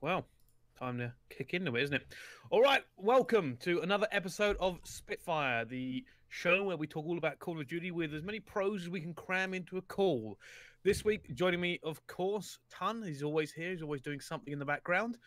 Well, time to kick into it, isn't it? All right, welcome to another episode of Spitfire, the show where we talk all about Call of Duty with as many pros as we can cram into a call. This week, joining me, of course, Tunn. He's always here. He's always doing something in the background.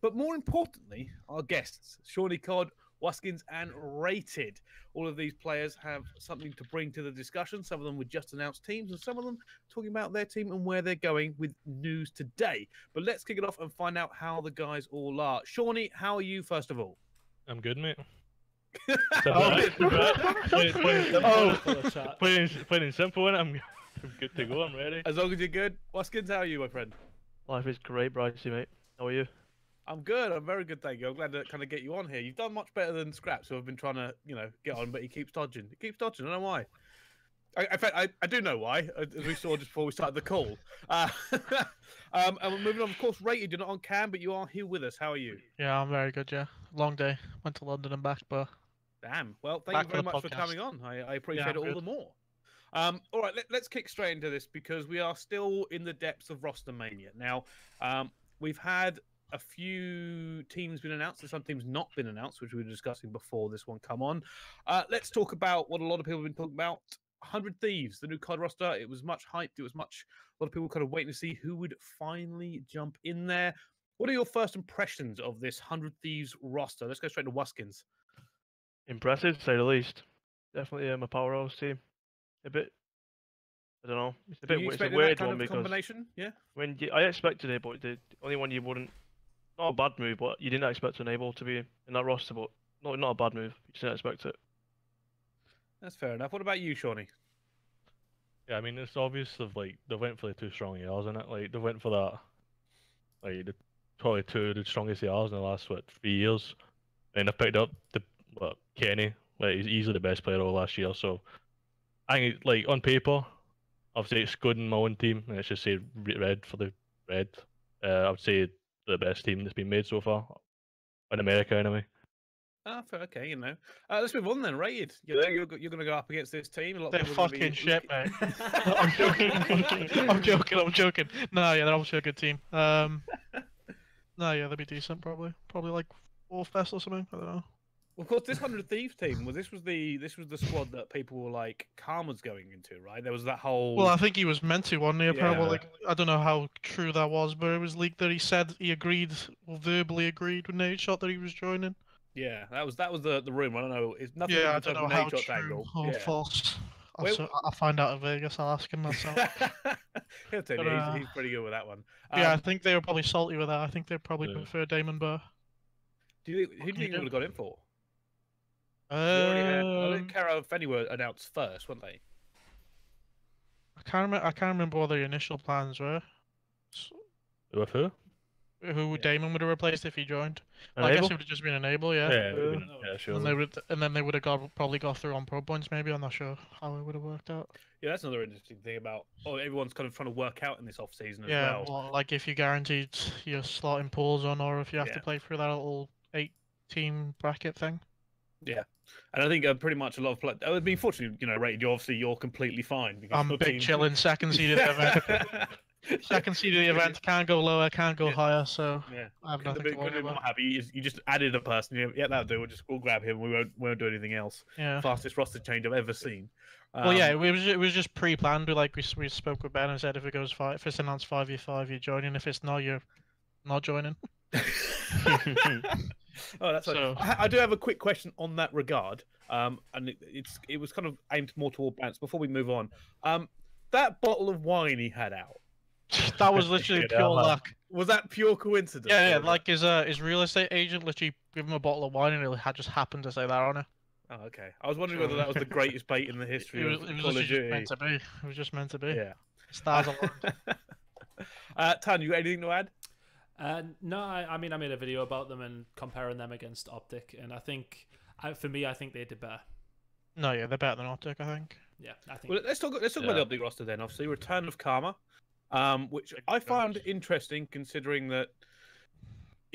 But more importantly, our guests, Seany, Wuskins, and Rated. All of these players have something to bring to the discussion. Some of them with just announced teams, and some of them talking about their team and where they're going with news today. But let's kick it off and find out how the guys all are. Seany, how are you, first of all? I'm good, mate. Playing simple, and I'm good to go. I'm ready. As long as you're good. Wuskins, how are you, my friend? Life is great, Brice, mate. How are you? I'm good. I'm very good, thank you. I'm glad to kind of get you on here. You've done much better than Scraps, who I've been trying to, get on, but he keeps dodging. He keeps dodging. I don't know why. In fact, I do know why, as we saw just before we started the call. And we're moving on. Of course, Rated, you're not on cam, but you are here with us. How are you? Yeah, I'm very good, yeah. Long day. Went to London and back, but... Damn. Well, thank you very much for coming on. I appreciate it all the more. All right, let's kick straight into this because we are still in the depths of Rostermania. Now, we've had a few teams been announced and some teams not been announced, which we were discussing before this one come on. Let's talk about what a lot of people have been talking about. 100 Thieves, the new COD roster. It was much hyped. A lot of people kind of waiting to see who would finally jump in there. What are your first impressions of this 100 Thieves roster? Let's go straight to Wuskins. Impressive, to say the least. Definitely my powerhouse team. A bit, I don't know. It's a bit it's a weird one because combination? Yeah. I expected it, but the only one you wouldn't. Not a bad move, but you didn't expect to enable to be in that roster. But not a bad move. You just didn't expect it. That's fair enough. What about you, Seany? Yeah, I mean, it's obvious they went for the 2 strong ERs in it. Like, they went for that, probably 2 of the strongest ERs in the last, 3 years. And they picked up Kenny. He's easily the best player all last year. So, I think, on paper, obviously it's good in my own team. And it's just say red for the red. I would say the best team that's been made so far. In America, anyway. Okay, let's move on then. Rated, you're going to go up against this team. They're fucking shit, mate. I'm joking. I'm joking. No, yeah, they're obviously a good team. No, yeah, they'll be decent probably. Probably like 4th best or something. I don't know. Well, of course, this 100 Thieves team was the squad that people were like Karma's going into, right? There was that whole. Well, I think he was meant to, wasn't he? Apparently, I don't know how true that was, but it was leaked that he said he agreed, or verbally agreed with Nate Shot that he was joining. Yeah, that was the rumor. I don't know. It's nothing. Yeah, I don't know how true or false. I'll find out in Vegas. I'll ask him myself. He'll tell me. He's pretty good with that one. Yeah, I think they were probably salty with that. I think they probably prefer Damon Burr. Who do you think they would have got in for? I think Caro and Fenny were announced first, weren't they? I can't remember what their initial plans were. With who? Who Damon would have replaced if he joined? Well, I guess it would have just been Enable, yeah. Yeah, sure. And then they would have probably got through on pro points, maybe. I'm not sure how it would have worked out. Yeah, that's another interesting thing about. Everyone's kind of trying to work out in this off season as well. Yeah, well, like if you guaranteed your slot in pools on, or if you have to play through that little 8-team bracket thing. Yeah, and I think pretty much a lot of players. I mean, fortunately, Rated, you're completely fine. I'm big chilling, second seed of the event. Second seed of the event, can't go lower, can't go higher, so I have nothing to worry about. Happy. You just added a person. Yeah, that'll do. We'll grab him. We won't do anything else. Yeah. Fastest roster change I've ever seen. Well, yeah, it was just pre-planned. Like we spoke with Ben and said if it's announced 5v5, you're joining. If it's not, you're not joining. Oh, that's so. I do have a quick question on that regard, and it was kind of aimed more toward Bance. Before we move on, that bottle of wine he had out. That was literally pure luck. Was that pure coincidence? Yeah, like his real estate agent literally gave him a bottle of wine and it had just happened to say that on it. Oh, okay. I was wondering whether that was the greatest bait in the history of Call of Duty. Just meant to be. It was just meant to be. Yeah. Stars aligned. Tan, you got anything to add? No, I mean, I made a video about them and comparing them against Optic, and I think, for me, I think they did better. No, yeah, they're better than Optic, I think. Yeah, I think. Well, let's talk about the Optic roster then. Obviously, return of Karma, which I found interesting considering that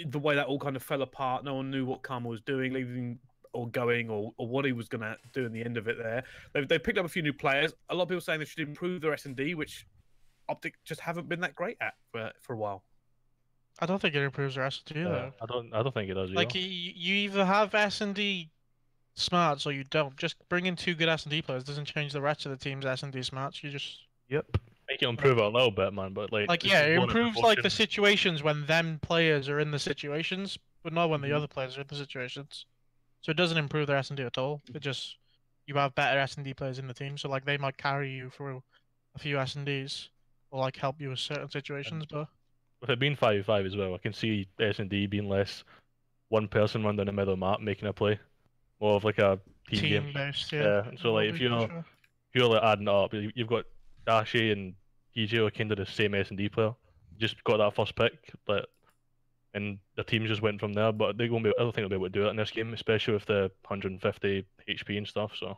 the way that all kind of fell apart. No one knew what Karma was doing, leaving or going, or what he was going to do in the end of it. There, they picked up a few new players. A lot of people saying they should improve their S&D, which Optic just haven't been that great at for a while. I don't think it improves their S&D though. I don't think it does either. Like you either have S&D smarts or you don't. Just bringing two good S&D players doesn't change the rest of the team's S&D smarts. You just Yep. Make it improve it a little bit, man. But like yeah, it blown out of improves like the proportion. situations when them players are in the situations, but not when the Mhm. other players are in the situations. So it doesn't improve their S&D at all. It just you have better S&D players in the team, so like they might carry you through a few S&Ds or like help you with certain situations. But With it being 5v5 as well, I can see S&D being less one person run down the middle of the map making a play, more of like a team game. based, yeah. Yeah. And so like if you're like adding it up, you've got Dashi and PJ are kind of the same S&D player. Just got that first pick, and the teams just went from there. But they won't be. I don't think they'll be able to do it in this game, especially with the 150 HP and stuff. So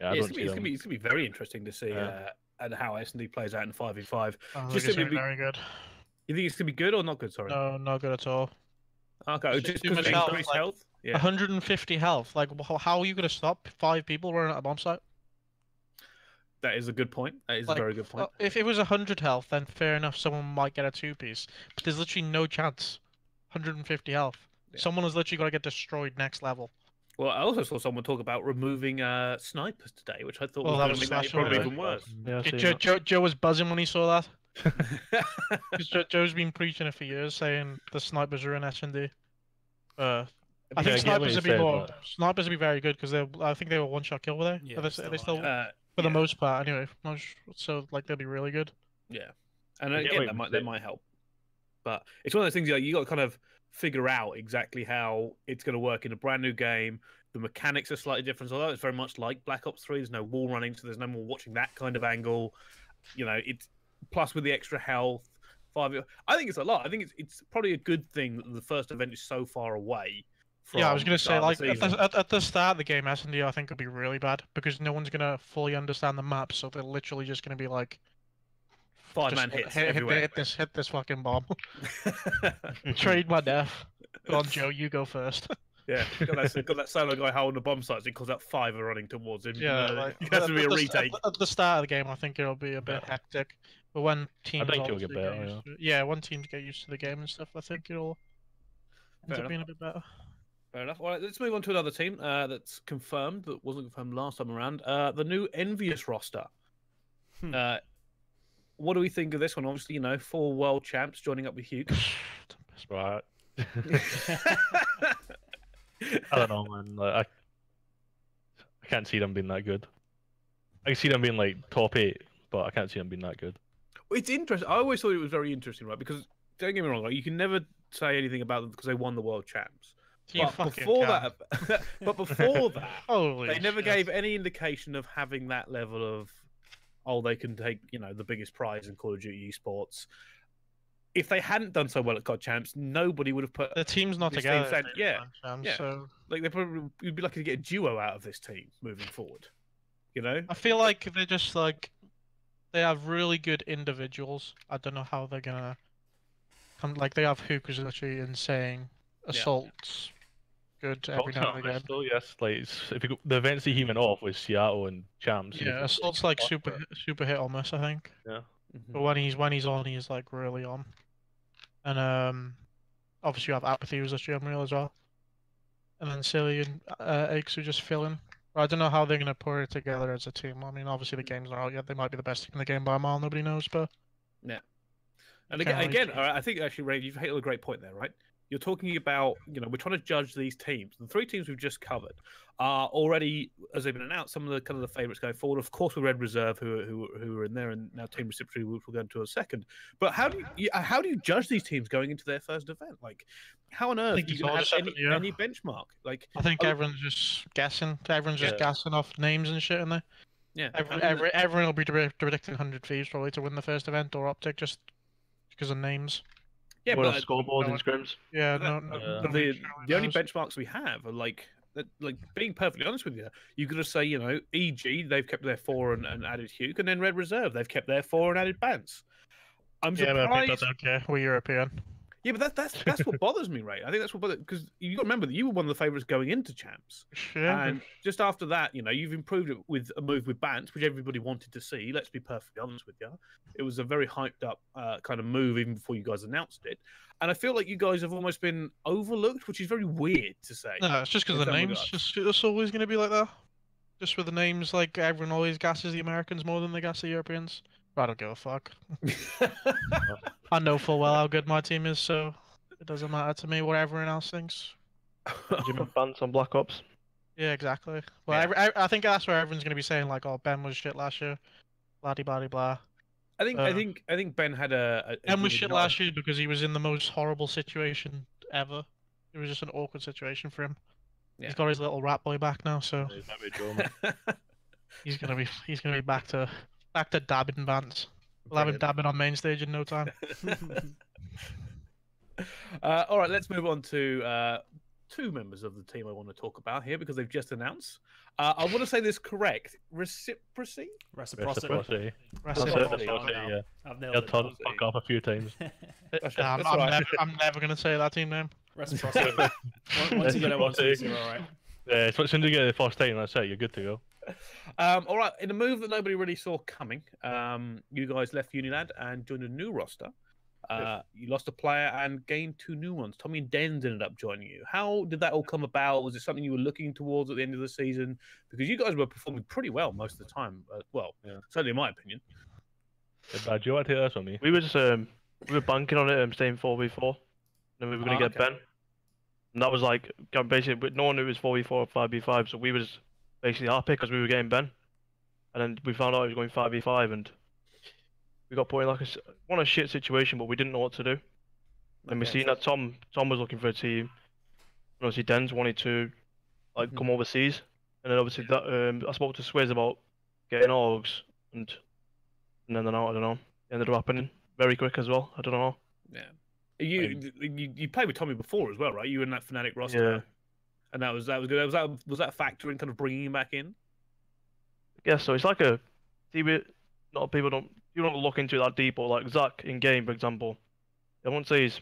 yeah, I it's don't gonna see them. be very interesting to see Yeah. and how S&D plays out in 5v5. I think Just it's simply very good. You think it's gonna be good or not good? Sorry. No, not good at all. Okay, Too just much because of health, increased like, health. Yeah, 150 health. Like, how are you gonna stop 5 people running at a bomb site? that is a good point. That is Like, a very good point. If it was 100 health, then fair enough, someone might get a 2-piece. But there's literally no chance. 150 health. Yeah. Someone has literally got to get destroyed next level. Well, I also saw someone talk about removing snipers today, which I thought Oh, was that going was to make that Slash, probably wasn't even worse. Yeah, Yeah, I've seen that. Joe was buzzing when he saw that. Because Joe's been preaching it for years, saying the snipers are in S&D. I Yeah, I think get what snipers you would be said, more. but- Snipers would be very good because I think they were one-shot kill, were they? Yeah, Are they they, still are they are, still yeah. for the Yeah. most part anyway. So like they'll be really good. Yeah, and I get again, what that you might help, but it's one of those things you got to kind of figure out exactly how it's going to work in a brand new game. The mechanics are slightly different, although it's very much like Black Ops 3. There's no wall running, so there's no more watching that kind of angle. You know, it's plus with the extra health. I think it's a lot. I think it's probably a good thing that the first event is so far away. Yeah, I was from gonna the say start of like the season. at the start of the game, S&D I think would be really bad because no one's gonna fully understand the map, so they're literally just gonna be like 5-man hits hit everywhere. this fucking bomb. Trade my death. Go on, Joe, you go first. Yeah, got that solo guy holding the bomb sites. It calls out 5 are running towards him. Yeah, like, it has to be a retake. At the start of the game, I think it'll be a bit hectic, but when teams think it'll get obviously better, used to it, yeah, when teams get used to the game and stuff, I think it'll end Fair up being a bit better. Fair enough. All right, let's move on to another team that's confirmed that wasn't confirmed last time around. The new Envious roster. Hmm. What do we think of this one? Obviously, 4 world champs joining up with Hugh. Right. I don't know, man. Like, I can't see them being that good. I can see them being like top 8, but I can't see them being that good. It's interesting. I always thought it was very interesting, right? Because don't get me wrong, you can never say anything about them because they won the world champs. You But fucking before can. that, before that, Holy they never shit. gave any indication of having that level of, they can take the biggest prize in Call of Duty esports. If they hadn't done so well at COD Champs, nobody would have put The team's not this together. team said- if yeah, they win champs, yeah. So like they probably you'd be lucky to get a duo out of this team moving forward. I feel like they're just like they have really good individuals. I don't know how they're gonna come. Like they have Hook, who's literally insane. Assault's good every now and again. Still, yes. Like if you go, the events he went off was Seattle and Champs. and Yeah, if it's, Assault's like super hit or miss, I think. Yeah. But when he's on, he's like really on. And obviously you have Apathy, who's literally unreal as well. And then Silly and Aches who just fill in. I don't know how they're gonna put it together as a team. I mean, obviously the game's not out yet. They might be the best team in the game by a mile. Nobody knows, but And can't really again, choose. all right, I think actually, Ray, you've hit a great point there, right? You're talking about, we're trying to judge these teams. The 3 teams we've just covered are already, as they've been announced, some of the kind of the favourites going forward. Of course, we Red Reserve, who are in there, and now Team Reciprocity, which we'll go into in a second. But how do you judge these teams going into their first event? Like, how on earth think do you it's all have just up in the air. any benchmark? Like, I think everyone's just guessing. Everyone's just Yeah. gassing off names and shit in there. yeah, Everyone will be predicting 100 Thieves probably to win the first event or Optic just because of names. yeah, What but else? Scoreboards and scrims. Yeah, But no, that- no, but nobody the truly only knows. benchmarks we have are like being perfectly honest with you got to say EG they've kept their 4 and added Hugh, and then Red Reserve they've kept their 4 and added Bance. I'm Yeah, but people surprised. don't care. We're European. Yeah, but that's what bothers me, Ray. I think that's what bothers, because you got to remember that you were one of the favourites going into champs, Yeah. and just after that, you've improved it with a move with Bant, which everybody wanted to see. Let's be perfectly honest with you, it was a very hyped up kind of move even before you guys announced it, and I feel like you guys have almost been overlooked, which is very weird to say. No, it's just because in the some names. regards. It's always going to be like that. Just with the names, like everyone always gasses the Americans more than they gas the Europeans. But I don't give a fuck. I know full well how good my team is, so it doesn't matter to me what everyone else thinks. Jim Bants on Black Ops. Yeah, exactly. Well, I think that's where everyone's going to be saying like, "Oh, Ben was shit last year." Blah blah blah. I think Ben had a Ben was shit last year because he was in the most horrible situation ever. It was just an awkward situation for him. Yeah. He's got his little rat boy back now, so he's gonna be back to dabbing Vance. We'll have him dabbing on main stage in no time. All right, let's move on to two members of the team I want to talk about here because they've just announced. I want to say this correct. Reciprocity? Reciprocity. Reciprocity. Yeah. I've nailed Yeah, it. Todd fuck up a few times. I'm never gonna say that team name. Reciprocity. Once you get it once, you're all right. Yeah, as soon as you get it the first time, that's it. You're good to go. All right, in a move that nobody really saw coming, you guys left Unilad and joined a new roster. You lost a player and gained two new ones. Tommy and Dens ended up joining you. How did that all come about? Was it something you were looking towards at the end of the season? Because you guys were performing pretty well most of the time. Certainly in my opinion. Bad, you want to hear this on me? We were just we were banking on it staying 4v4. Then we were going to get Ben. And that was like basically no one knew it was 4v4 or 5v5, so we was basically happy because we were getting Ben. And then we found out it was going 5v5 and we got put in like a shit situation, but we didn't know what to do. And we seen that Tom was looking for a team. And obviously Dens wanted to come overseas. And then obviously that I spoke to Swizz about getting orgs and then I don't know. It ended up happening very quick as well. I don't know. Yeah. You played with Tommy before as well, right? You were in that Fnatic roster. Yeah. And that was good. Was that a factor in kind of bringing him back in? I guess so. It's like a lot of people don't look into it that deep, or like Zach in game, for example. I won't say he's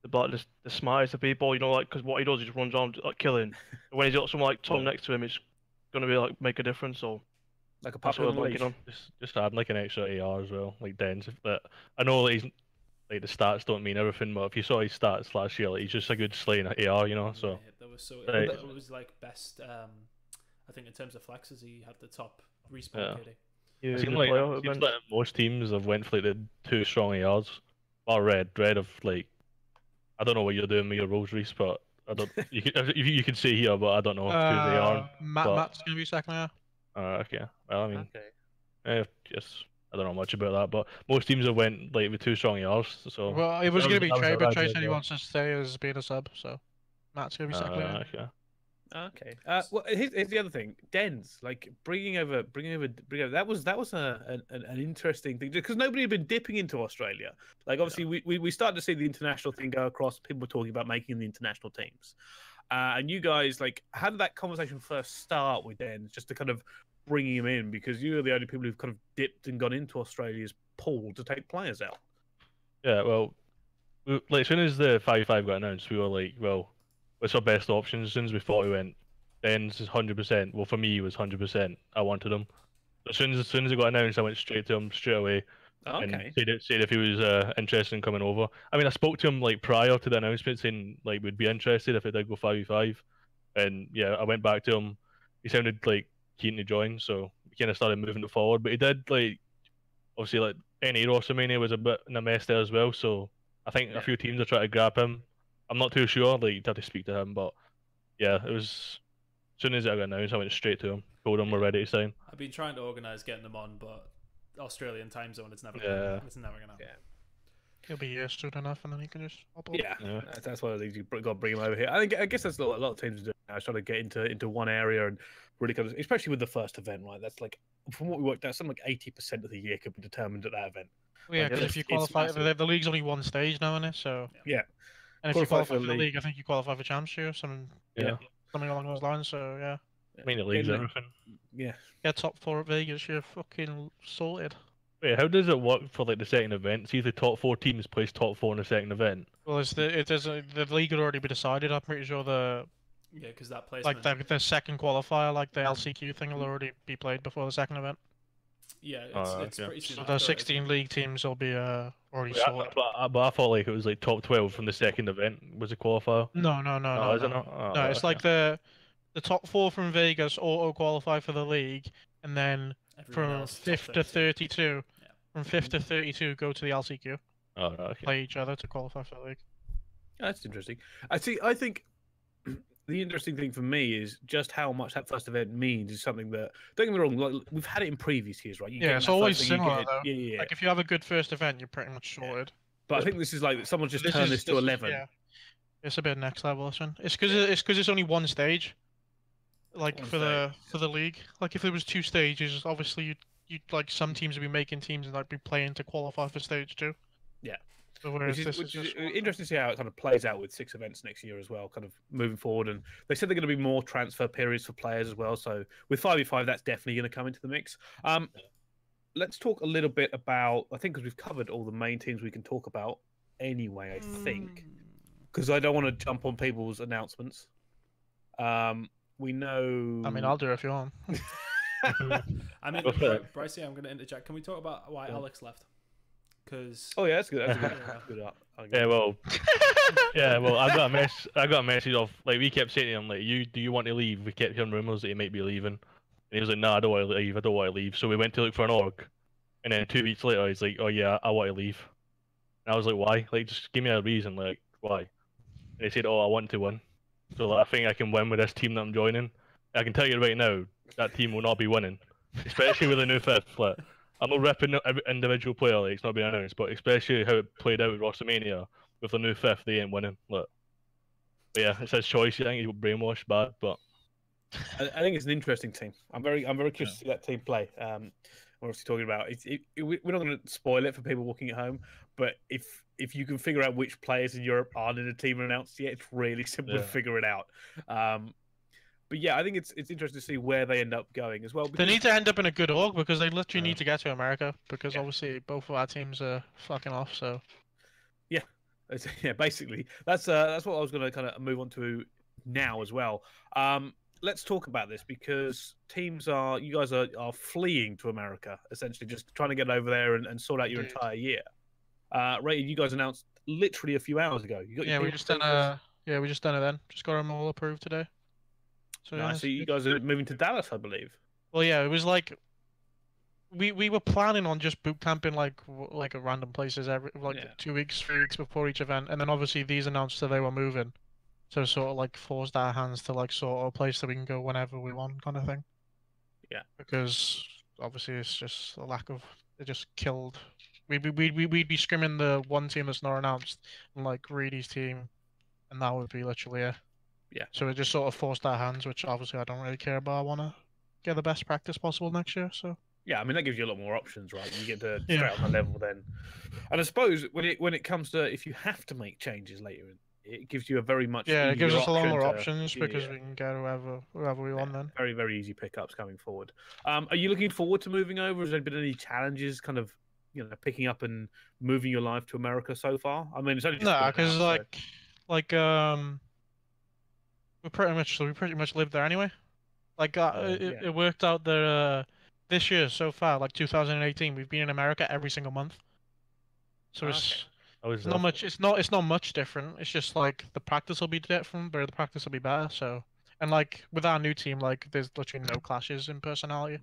the smartest of people, because what he does, he just runs on like killing. When he's got someone like Tom next to him, it's gonna be like make a difference. So like a that's what I'm banking on. Just add like an extra AR as well, like Dens. But I know that he's like the stats don't mean everything, but if you saw his stats last year, like he's just a good slaying AR, So Yeah, that was it was like best. I think in terms of flexes, he had the top respawn KD. Yeah, it seems like most teams have went for like the two strong ARs. Or Red of like, I don't know what you're doing with your roles, Rhys, but I don't. You can see here, but I don't know if they are. Matt's gonna be second AR. Okay. Well, I mean, I don't know much about that, but most teams have went like with two strong ARs. So well, it was gonna be Trey, but Trey said he wants to stay as being a sub, so Matt's gonna be second AR. Okay. Okay. Well, here's the other thing. Dens, like bringing over. That was an interesting thing because nobody had been dipping into Australia. Like obviously we started to see the international thing go across. People were talking about making the international teams, and you guys like how did that conversation first start with Dens? Just to kind of bring him in because you were the only people who've kind of dipped and gone into Australia's pool to take players out. Yeah. Well, like as soon as the 5-5 got announced, we were like, well, what's our best options? As soon as we thought we went, Dens is 100%. Well, for me, it was 100%. I wanted him. As soon as it got announced, I went straight to him straight away. Okay. And said if he was interested in coming over. I mean, I spoke to him like prior to the announcement, saying like we'd be interested if it did go 5v5. And yeah, I went back to him. He sounded like keen to join, so we kind of started moving it forward. But he did like obviously like any Rostermania was a bit in a mess there as well. So I think a few teams are trying to grab him. I'm not too sure. Like you'd have to speak to him, but yeah, it was as soon as it got announced, I went straight to him. Told him we're ready to sign. I've been trying to organise getting them on, but Australian time zone, it's never gonna happen. Yeah. He'll be here soon enough, and then he can just hop on. Yeah. That's one of the things you've got to bring him over here. I guess that's what a lot of teams are doing now, trying to get into one area and really kind of, especially with the first event, right? That's like from what we worked out, something like 80% of the year could be determined at that event. Well, yeah, because if you qualify, the league's only one stage now, isn't it? So yeah. And if you qualify for the league, I think you qualify for champs here, something along those lines. So yeah. I mean, the league's everything. Yeah. Yeah, top 4 at Vegas, you're fucking sorted. Wait, how does it work for like the second event? See if the top 4 teams place top 4 in the second event. Well, the league had already been decided. I'm pretty sure Yeah, because that placement. the second qualifier, like the LCQ thing, will already be played before the second event. Yeah, Oh, it's okay. pretty soon So after the it, 16 league teams will be already Wait, sorted. but I thought like it was like top 12 from the second event was a qualifier. No, Oh, is it not? Oh, No, right, it's okay. like the top 4 from Vegas auto qualify for the league, and then everyone from else, top 5th to 32. 32, Yeah. from 5th to 32 go to the LCQ, Oh, right, okay. play each other to qualify for the league. That's interesting. I think the interesting thing for me is just how much that first event means is something that, don't get me wrong, like we've had it in previous years, right? You Yeah, get it's that always first thing, you similar get though. it- Yeah. Like if you have a good first event, you're pretty much Yeah. sorted. But I think this is like someone's just This turned is- this to this is- 11. Yeah, it's a bit next level. This one. It's because it's only one stage. Like One for the league, like if there was 2 stages, obviously you'd like some teams would be making teams and like be playing to qualify for stage 2. Yeah. So whereas Which is this is just one. interesting to see how it kind of plays out with 6 events next year as well, kind of moving forward. And they said they're going to be more transfer periods for players as well. So with 5v5, that's definitely going to come into the mix. Let's talk a little bit about, I think because we've covered all the main teams we can talk about anyway, I think, because I don't want to jump on people's announcements. We know... I mean, I'll do it if you want. I mean, Go for it. Bryce, I'm going to interject. Can we talk about why Alex left? Because Oh yeah, that's good. That's good. Yeah, well, I got a message of like we kept saying to him like, do you want to leave? We kept hearing rumors that he might be leaving, and he was like, nah, I don't want to leave. I don't want to leave. So we went to look for an org, and then 2 weeks later, he's like, oh yeah, I want to leave. And I was like, why? Like, just give me a reason. Like, why? And he said, oh, I want to win. So like, I think I can win with this team that I'm joining. I can tell you right now, that team will not be winning, especially with the new 5th. Like, I'm not repping every individual player, like it's not been announced, but especially how it played out with Rostermania with the new 5th, they ain't winning. Look, but yeah, it's his choice. I think he's brainwashed bad, but I think it's an interesting team. I'm very curious to see that team play. We're obviously talking about we're not going to spoil it for people walking at home, but if you can figure out which players in Europe aren't in a team announced yet, it's really simple to figure it out. But yeah, I think it's interesting to see where they end up going as well. They need to end up in a good org because they literally Yeah. need to get to America because obviously both of our teams are fucking off. So Yeah, basically that's what I was going to kind of move on to now as well. Let's talk about this because you guys are fleeing to America, essentially just trying to get over there and sort out your Indeed. entire year. Rated, you guys announced literally a few hours ago. You got your we people just done we just done it then. Just got them all approved today. So yeah, Nice. So you guys are moving to Dallas, I believe. well, yeah, it was like we were planning on just boot camping like at random places every 2 weeks, 3 weeks before each event, and then obviously these announced that they were moving, so sort of like forced our hands to like sort of a place that we can go whenever we want, kind of thing. Yeah. Because obviously it's just a lack of. It just killed. We'd be scrimming the one team that's not announced, and like Reedy's team, and that would be literally it. Yeah. So it just sort of forced our hands, which obviously I don't really care about. I want to get the best practice possible next year. So Yeah, I mean that gives you a lot more options, right? You get to Yeah. straight on the level then. And I suppose when it comes to if you have to make changes later, it gives you a very much yeah, it gives easier us a lot more to- options because yeah. we can get whoever we want then. Very, very easy pickups coming forward. Are you looking forward to moving over? Has there been any challenges kind of, picking up and moving your life to America so far? I mean, it's only just No, been because announced, so- we pretty much lived there anyway. Like yeah. it worked out that this year so far, like 2018, we've been in America every single month. So it's I was not much. It's not much different. It's just like the practice will be different, but the practice will be better. So, and like with our new team, like there's literally no clashes in personality.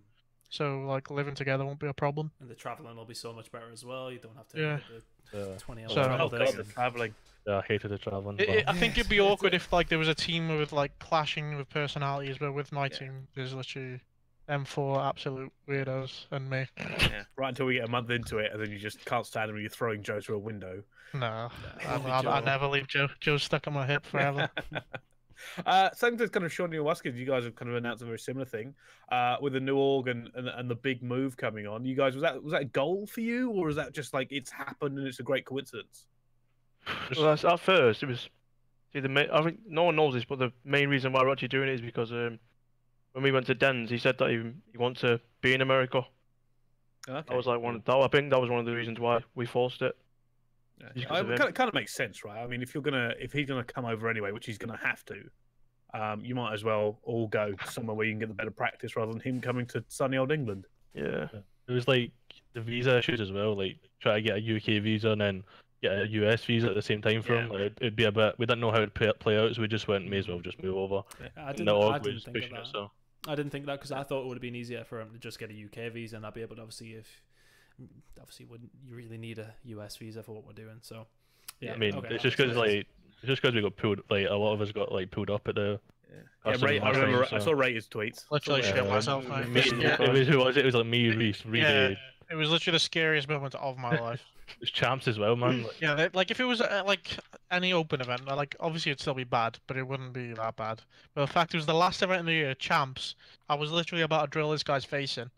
So like living together won't be a problem. and the traveling will be so much better as well. You don't have to Yeah. the 20 hours So- travel Oh god, days. the traveling. I hated the traveling. I think it'd be awkward if like there was a team with like clashing with personalities, but with my Yeah. team, there's literally them four absolute weirdos and me. Yeah. Right until we get a month into it, and then you just can't stand it when you're throwing Joe through a window. No, Only I Joe. never leave Joe. Joe's stuck on my hip forever. Same thing kind of Seany and Wuskin. You guys have kind of announced a very similar thing with the new org and the big move coming on. You guys, was that a goal for you, or is that just like it's happened and it's a great coincidence? Well, at first it was. See, I think no one knows this, but the main reason why we're actually doing it is because when we went to Den's, he said that he wants to be in America. Okay. That was like I think that was one of the reasons why we forced it. Yeah. It kind of makes sense, right? I mean, if he's gonna come over anyway, which he's gonna have to, you might as well all go somewhere where you can get the better practice rather than him coming to sunny old England. Yeah. It was like the visa issues as well. Like try to get a UK visa and then get a US visa at the same time for him. Like, it'd be a bit. We didn't know how it would play out, so we just went, may as well just move over. I And didn't, the I org didn't was think of pushing that. it, so. I didn't think that because I thought it would have been easier for him to just get a UK visa and I'd be able to obviously wouldn't you really need a US visa for what we're doing. So yeah, I mean, okay, it's just because we got pulled. Like a lot of us got like pulled up at the. Ray, I remember. I saw Ray's tweets. Literally shit myself. Who was it? It was like me, Rhys, Yeah, it was literally the scariest moment of my life. It's champs as well, man. Like, Yeah, like if it was like any open event, like obviously it'd still be bad, but it wouldn't be that bad. But the fact it was the last event in the year, champs, I was literally about to drill this guy's face in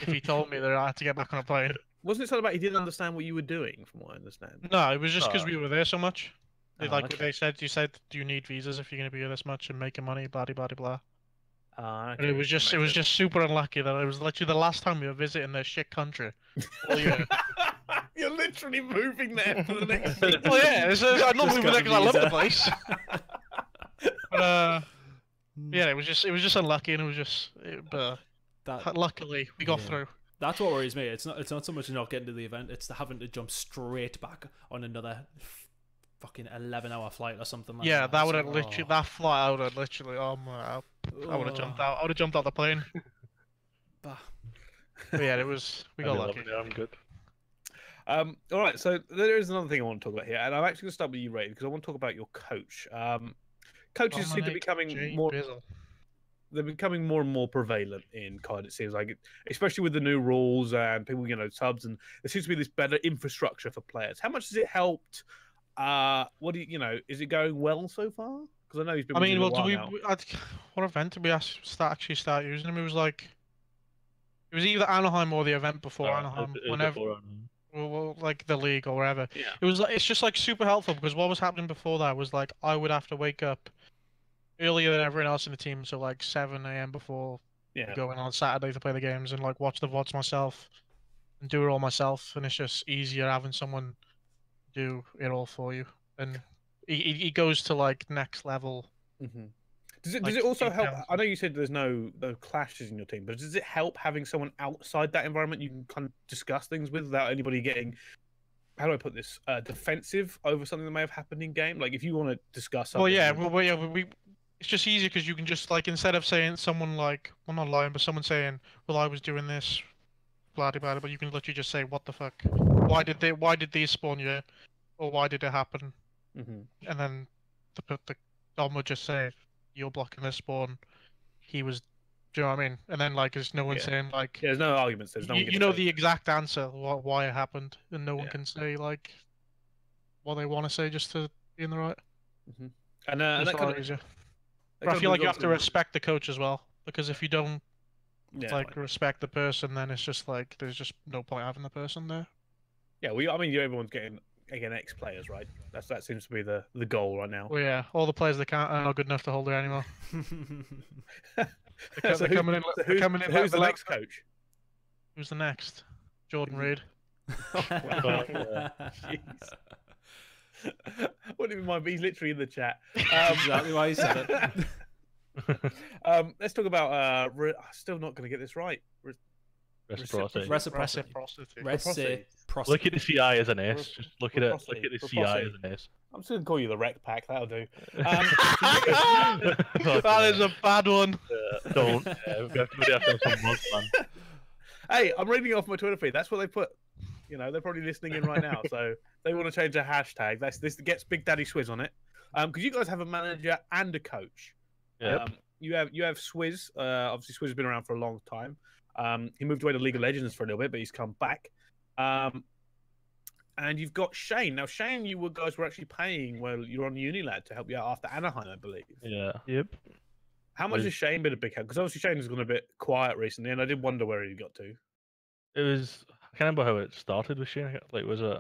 if he told me that I had to get back on a plane. Wasn't it something about he didn't understand what you were doing, from what I understand? No, it was just because we were there so much. Okay. They said, do you need visas if you're going to be here this much and making money, blah, blah, blah, blah. Okay. And it was just super unlucky that it was literally the last time we were visiting their shit country. All year. You're literally moving there for the next. Well, yeah, I'm not moving there because I love the place. But yeah, it was just unlucky, and it was just. Luckily, we got through. That's what worries me. It's not so much not getting to the event; it's having to jump straight back on another fucking 11-hour flight or something like that. Yeah, that would have literally that flight. I would have literally. I would have jumped out. I would have jumped out the plane. But yeah, it was. We got lucky. I'm good. All right, so there is another thing I want to talk about here, and I'm actually going to start with you, Ray, because I want to talk about your coach. Coaches seem to be becoming more. They're becoming more and more prevalent in COD. It seems like, especially with the new rules and people, subs, and there seems to be this better infrastructure for players. How much has it helped? What do you, is it going well so far? Because I know he's been. I mean, well, what event did we start using him? It was either Anaheim or the event before Anaheim. Well, like the league or wherever. Yeah. It's just like super helpful because what was happening before that was like I would have to wake up earlier than everyone else in the team, so like 7 a.m. before going on Saturday to play the games and like watch the VODs myself and do it all myself, and it's just easier having someone do it all for you. And he goes to like next level. Mm-hmm. Does it also help? I know you said there's no clashes in your team, but does it help having someone outside that environment you can kind of discuss things with without anybody getting, how do I put this, defensive over something that may have happened in game? Like if you want to discuss something. It's just easier because you can just like, instead of saying someone like, well, not lying, but someone saying, well, I was doing this, blah blah blah, but you can literally just say, what the fuck? Why did these spawn you? Or why did it happen? Mm-hmm. And then the Dom would just say, you're blocking this spawn. He was, do you know what I mean? And then like, there's no one saying like, there's no arguments. There's no one you know the exact answer why it happened, and no one can say like what they want to say just to be in the right. Mm-hmm. And that kind of easier. But I feel like you have to respect the coach as well, because if you don't respect the person, then it's just like there's just no point having the person there. Yeah, everyone's getting ex-players, right? That seems to be the goal right now. Well, yeah, all the players that are not good enough to hold there anymore. They're coming in. Who's the next coach? Who's the next? Jordan Reid. Wouldn't even mind, but he's literally in the chat. Exactly why he said it. Let's talk about. I'm still not going to get this right. Reciprocity. Look at the CI as an S. Just look at it. Look at the CI as an S. I'm just going to call you the Rec Pack. That'll do. That is a bad one. Don't. We have to have some mods, man. Hey, I'm reading it off my Twitter feed. That's what they put. They're probably listening in right now, so they want to change the hashtag. This gets Big Daddy Swizz on it. Because you guys have a manager and a coach. Yep. You have Swizz. Obviously, Swizz has been around for a long time. He moved away to League of Legends for a little bit, but he's come back. And you've got Shane. Now, Shane, you guys were actually paying while you were on Unilad to help you out after Anaheim, I believe. Yeah. Yep. How much has Shane been a big help? Because obviously Shane has gone a bit quiet recently, and I did wonder where he got to. It was. I can't remember how it started with Shane. Like, was it?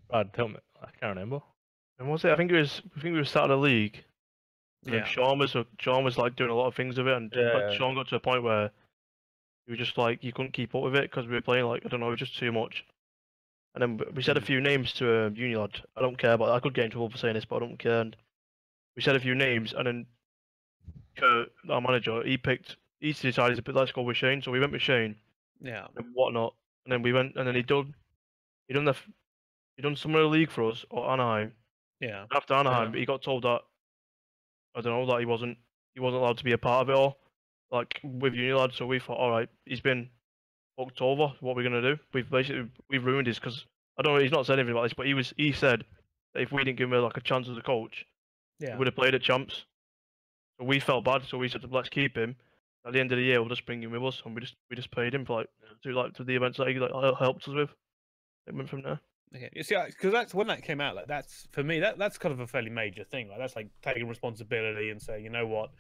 Brad, tell me. I can't remember. And was it? I think we were starting a league. Yeah. Sean was like doing a lot of things with it, and Sean got to a point where he was just like, he couldn't keep up with it because we were playing like, I don't know, it was just too much. And then we said a few names to a uni lad. I don't care, but I could get in trouble for saying this, but I don't care. And we said a few names, and then Kurt, our manager, he decided to let's go with Shane. So we went with Shane Yeah. and whatnot. And then we went, and then he done some of the league for us, or Anaheim. Yeah. After Anaheim, he got told that, I don't know, that he wasn't allowed to be a part of it all, like with uni lads. So we thought, all right, he's been fucked over. What are we gonna do? We've ruined his, because I don't know. He's not said anything about this, but he said that if we didn't give him like a chance as a coach, he would have played at champs. So we felt bad. So we said, let's keep him. At the end of the year, we'll just bring him with us, and we just paid him for to the events that he helped us with. It went from there. Okay. You see, because that's when that came out. Like, that's for me. That's kind of a fairly major thing. Like, that's like taking responsibility and saying, you know what,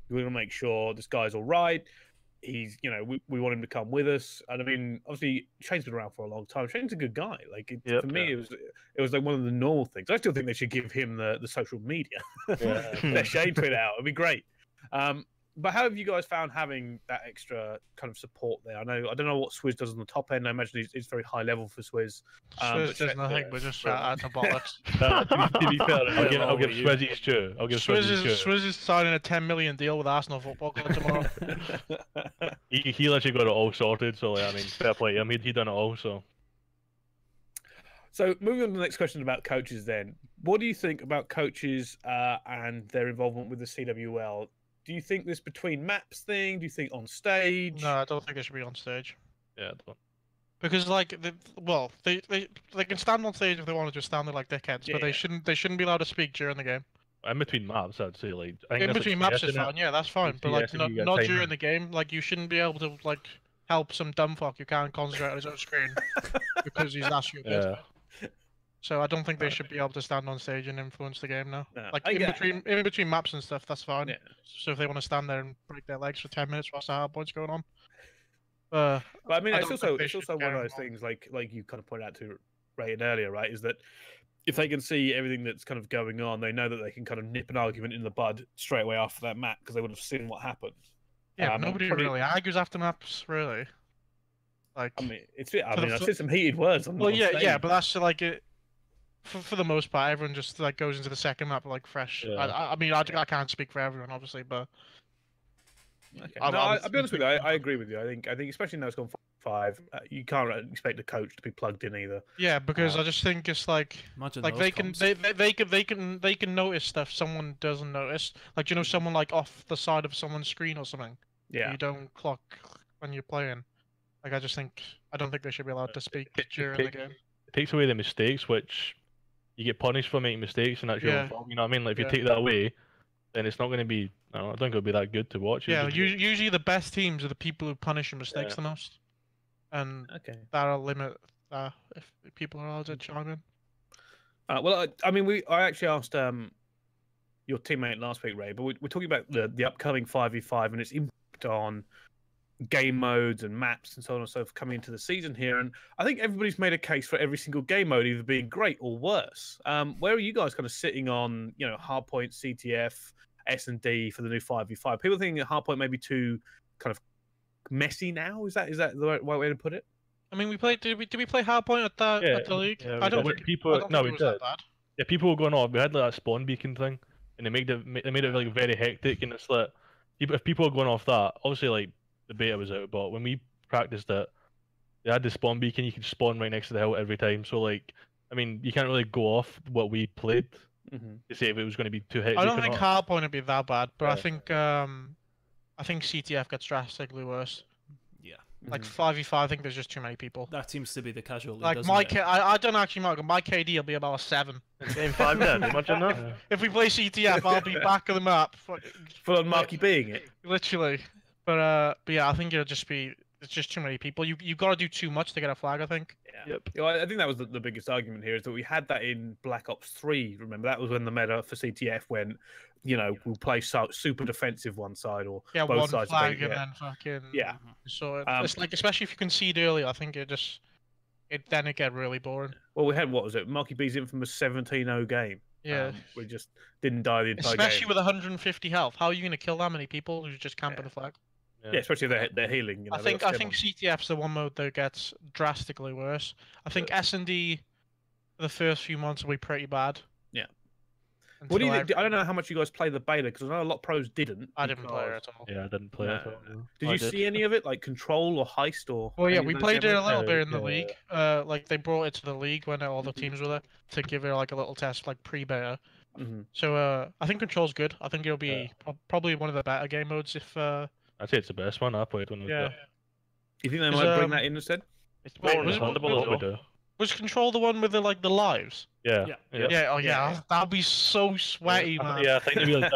we're going to make sure this guy's all right. He's, we want him to come with us. And I mean, obviously, Shane's been around for a long time. Shane's a good guy. Like, for me, it was like one of the normal things. I still think they should give him the social media. Let Shane tweet out. It'd be great. But how have you guys found having that extra kind of support there? I don't know what Swizz does on the top end. I imagine it's very high level for Swizz. Swizz does nothing but just shout out the bollocks. To be fair, I'll give Swizz his due. Swizz is signing a 10 million deal with Arsenal Football Club tomorrow. he literally got it all sorted. So I mean, fair play. I mean, he done it all. So moving on to the next question about coaches. Then, what do you think about coaches and their involvement with the CWL? Do you think this between maps thing? Do you think on stage? No, I don't think it should be on stage. yeah, I don't. Because they can stand on stage if they want to just stand there like dickheads, but they shouldn't be allowed to speak during the game. In between maps, I'd say I think In that's between like maps is CS, fine, yeah, that's fine. But like not during the game. Like you shouldn't be able to like help some dumb fuck who can't concentrate on his own screen because he's that stupid. Yeah. So I don't think they should be able to stand on stage and influence the game now. No, Like in between maps and stuff, that's fine. Yeah. So if they want to stand there and break their legs for 10 minutes whilst the hard point's going on. But I mean, it's don't also think they should one of carry those on. things like you kind of pointed out to Ray earlier, right? Is that if they can see everything that's kind of going on, they know that they can kind of nip an argument in the bud straight away after that map because they would have seen what happened. Yeah, but nobody probably- really argues after maps, really. Like, I mean, I've seen some heated words on. well, on yeah, stage. but that's like it. For the most part, everyone just like goes into the second map like fresh. Yeah. I mean, I can't speak for everyone, obviously, but Okay. I'll- No, I'll I'll be honest with you. speak- I agree with you. I think especially now it's gone 5, you can't expect a coach to be plugged in either. yeah, because I just think it's like Imagine like those they can comps. they can notice stuff someone doesn't notice. Like someone like off the side of someone's screen or something. Yeah. You don't clock when you're playing. Like I don't think they should be allowed to speak during the game. It takes away the mistakes, which you get punished for making mistakes, and that's your Yeah. own fault. You know what I mean? Like if you Yeah. take that away, then it's not going to be. I don't think it'll be that good to watch. Yeah, It's just- usually the best teams are the people who punish mistakes Yeah. the most, and Okay. that'll limit if people are allowed to chime in. Well, I actually asked your teammate last week, Ray, but we're talking about the upcoming 5v5 and its impact on game modes and maps and so on and so forth coming into the season here. And I think everybody's made a case for every single game mode either being great or worse. Where are you guys kind of sitting on, Hardpoint, CTF, S&D for the new 5v5? People think Hardpoint may be too kind of messy now. Is that the right way to put it? I mean, did we play Hardpoint at the league? yeah, I don't we think did. I don't No, think we it was did. that bad. Yeah, people were going off. We had like that spawn beacon thing, and they made it like very hectic, and it's like if people are going off that, obviously like the beta was out, but when we practiced it, they had the spawn beacon. You could spawn right next to the hill every time. So like, I mean, you can't really go off what we played to say if it was going to be too hectic. I don't or think not. Hardpoint would be that bad, but I Yeah. think CTF gets drastically worse. Yeah, Like 5v5, I think there's just too many people. that seems to be the casual league, Like doesn't my it? I don't actually know. My KD will be about a 7. Game 5 then, imagine that. Yeah. If we play CTF, I'll be back of the map. Full on Marky being it. Literally. But yeah, I think it's just too many people. You got to do too much to get a flag, I think. Yeah. Yep. Yeah, I think that was the biggest argument here is that we had that in Black Ops 3. Remember, that was when the meta for CTF went, we'll play super defensive one side or Yeah, both one sides. flag debate, and then fucking Yeah. So it's like, especially if you concede early, I think it get really boring. Well, we had, what was it? Marky B's infamous 17-0 game. Yeah. We just didn't die the entire Especially game. with 150 health. How are you going to kill that many people who just camping Yeah. the flag? Yeah, especially if they're healing. You know, I think CTF's the one mode that gets drastically worse. I think S&D for the first few months will be pretty bad. Yeah. What do you until think? I don't know how much you guys play the beta because I know a lot of pros didn't. I didn't play it because- at all. Yeah, I didn't play it. At all. No. No. Did I you did. see any of it, like Control or Heist or? Well, yeah, any we of those played it a demos? little bit in the yeah. league. Like they brought it to the league when all the teams were there to give it like a little test, like pre-beta. Mhm. So I think Control's good. I think it'll be probably one of the better game modes if. I'd say it's the best one. I played when it was Yeah. there. You think they Is, might bring that in instead? It's Wait, more was it- understandable What as we well. do. Was Control the one with the like the lives? Yeah. Yeah. Yeah. Yeah. Oh yeah. Yeah. That'd be so sweaty, man. Yeah, I think it'd be like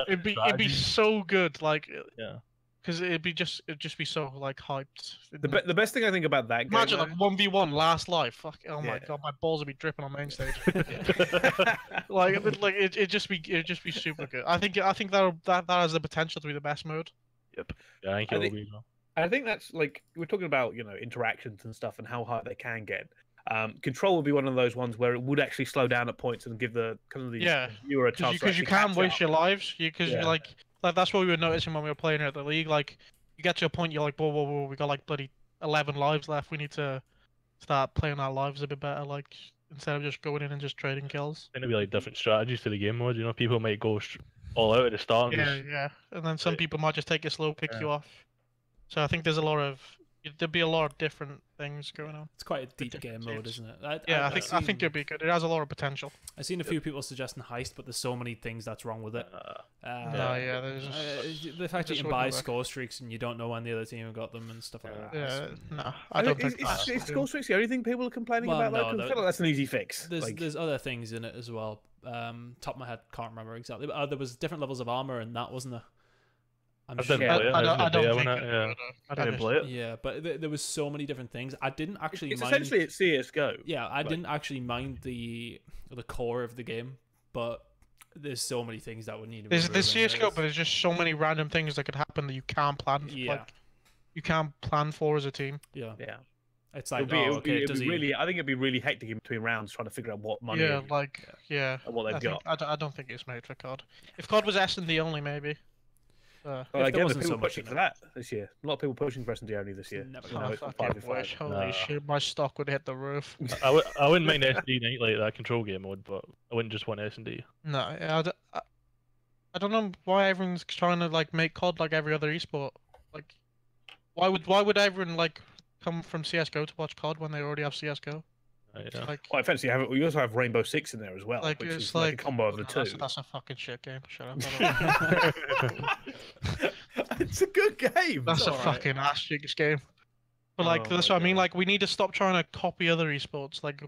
It'd be so good. Like. Yeah. Because it'd just be so like hyped. The best thing I think about that game. Imagine like 1v1 last life. Fuck. Oh my Yeah. god, my balls would be dripping on main stage. like it'd just be super good. I think that has the potential to be the best mode. Yeah, I think I it will think- be. Though. I think that's like we're talking about, interactions and stuff and how hard they can get. Control would be one of those ones where it would actually slow down at points and give the kind of the Yeah, viewer a chance Because to you actually can catch waste up. your lives. Because Yeah. you like that's what we were noticing when we were playing it at the league. Like you get to a point, you're like, whoa, we got like bloody 11 lives left. We need to start playing our lives a bit better. Like instead of just going in and just trading kills. I think there'll be like different strategies to the game mode. People might go all out at the start. And Yeah, just, yeah. And then some Right. people might just take it slow, pick Yeah. you off. So I think there'd be a lot of different things going on. It's quite a deep game mode, isn't it? Yeah, I think it'd be good. It has a lot of potential. I've seen a few people suggesting Heist, but there's so many things that's wrong with it. No, yeah, there's The fact that just you can wouldn't buy work. score streaks and you don't know when the other team have got them and stuff like that. Yeah, no, I I don't think think it's that's score streaks the only thing people are complaining Well, about though. no, 'Cause I no. feel like that's an easy fix. There's Like, there's other things in it as well. Top of my head, can't remember exactly. But there was different levels of armor, and that wasn't a. I'm I didn't sure. play it. I It was don't the beta, think wasn't it it? Yeah. would, I didn't just- play it. Yeah, but there was so many different things. I didn't actually it's mind. essentially it's CS:GO. Yeah, I didn't actually mind the core of the game, but there's so many things that would need to be. There's improving. CS:GO, but there's just so many random things that could happen that you can't plan. Yeah. Like, you can't plan for as a team. Yeah, Yeah. it's It'd like be, okay, it'd does be he? really. I think it'd be really hectic in between rounds trying to figure out what money Yeah, and like yeah. what they've I think, got. I don't think it's made for COD. If COD was S&D only, maybe. Well, if there again, there's wasn't people so much pushing in for it. that this year. A lot of people pushing for S&D only this year. Never You gonna know, I it's fucking 5v5. wish. Holy shit, my stock would hit the roof. I wouldn't mind SD night like that control game mode, but I wouldn't just want S&D. No, I don't know why everyone's trying to like make COD like every other esport. Like, why would everyone like come from CS:GO to watch COD when they already have CS:GO? Yeah. Like, Quite fancy. We also have Rainbow Six in there as well, like which it's is like a combo of the no, two. That's a fucking shit game. Shut up. It's a good game. That's It's a alright. fucking ass cheeks game. But like Oh that's my what I mean. God. Like we need to stop trying to copy other esports. Like,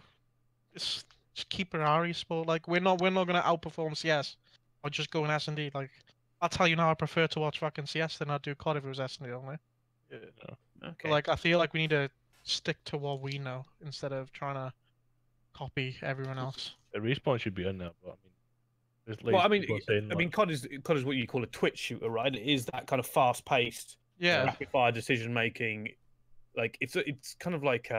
just keep it our esport. Like we're not gonna outperform CS or just go in S&D. Like I'll tell you now, I prefer to watch fucking CS than I do COD if it was S&D only. Yeah, no. But Okay. like I feel like we need to stick to what we know instead of trying to copy everyone else. The respawn should be in there, but I mean, there's Well, I mean, people saying, like, COD is what you call a twitch shooter, right? It is that kind of fast-paced, Yeah, rapid fire decision making. Like it's kind of like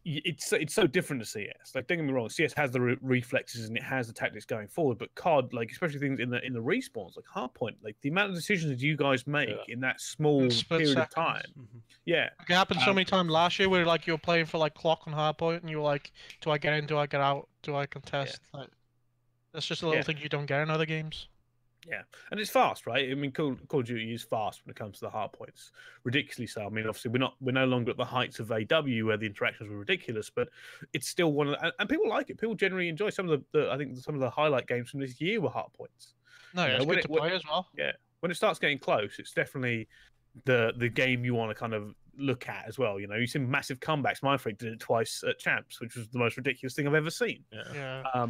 it's so different to CS. Like don't get me wrong, CS has the reflexes and it has the tactics going forward, but COD, like especially things in the respawns, like Hardpoint, like the amount of decisions you guys make in that small In split period of seconds. time. Mhm. Yeah, it happened so Um, many times last year where like you were playing for like clock and hardpoint and you were like, do I get in? Do I get out? Do I contest? Like, that's just a little Yeah. thing you don't get in other games. yeah, and it's fast, right? I mean, Call of Duty is fast when it comes to the hard points, ridiculously so. I mean, obviously, we're no longer at the heights of AW where the interactions were ridiculous, but it's still one of and people like it. People generally enjoy some of the. I think some of the highlight games from this year were hard points. No, Yeah, it's when good it- to play as well. When it starts getting close, it's definitely the game you want to kind of look at as well. You know, you've seen massive comebacks. Mindfreak did it twice at Champs, which was the most ridiculous thing I've ever seen. Yeah.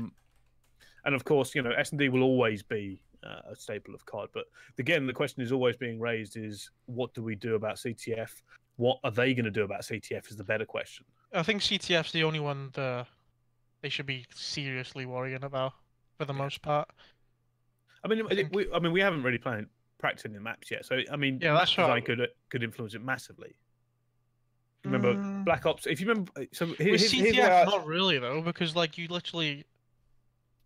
And of course, you know, S&D will always be a staple of COD. But again, the question is always being raised is what do we do about CTF? What are they going to do about CTF is the better question. I think CTF's the only one that they should be seriously worrying about for the most part. I mean, think- we haven't really practicing the maps yet. So, I mean, Yeah, that's map right. design could influence it massively. Remember Mm. Black Ops? If you remember, so With here's CTF, where I- not really though, because like you literally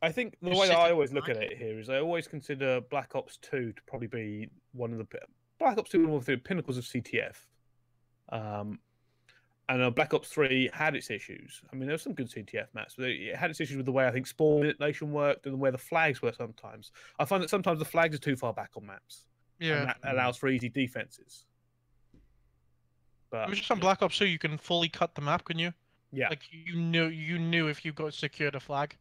I think the You're way sitting I always look behind at it here is I always consider Black Ops 2 to probably be one of the Black Ops 2 and World War 3 pinnacles of CTF. And Black Ops 3 had its issues. I mean, there were some good CTF maps, but it had its issues with the way I think spawn manipulation worked and the way the flags were sometimes. I find that sometimes the flags are too far back on maps. Yeah. And that allows for easy defenses. But It was just on Black Ops 2, you can fully cut the map, couldn't you? yeah. Like you knew if you got secured a flag,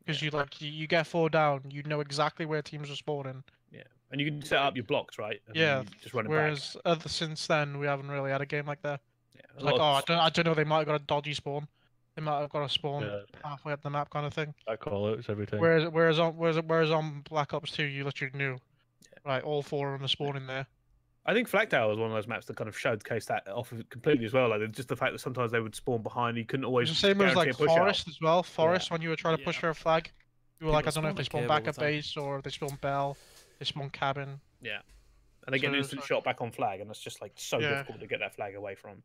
because you get 4 down, you know exactly where teams are spawning. Yeah, and you can set up your blocks, right? And Yeah. then you just run it Whereas since then, we haven't really had a game like that. back. It's like, I don't know, they might have got a dodgy spawn. They might have got a spawn Yeah. halfway up the map, kind of thing. That call outs every time. Whereas on Black Ops 2, you literally knew, right? All 4 of them are spawning there. I think Flag Tower was one of those maps that kind of showcased that off completely as well. Like just the fact that sometimes they would spawn behind, you couldn't It always. was the same as guarantee like a push out. Forest as well. Forest, when you were trying to push Yeah. for a flag, you were like, I People don't know if they spawn spawn like back cave at all the time. base or if they spawn bell, they spawn cabin. Yeah, and they get an So- instant shot back on flag, and that's just like so Yeah. difficult to get that flag away from.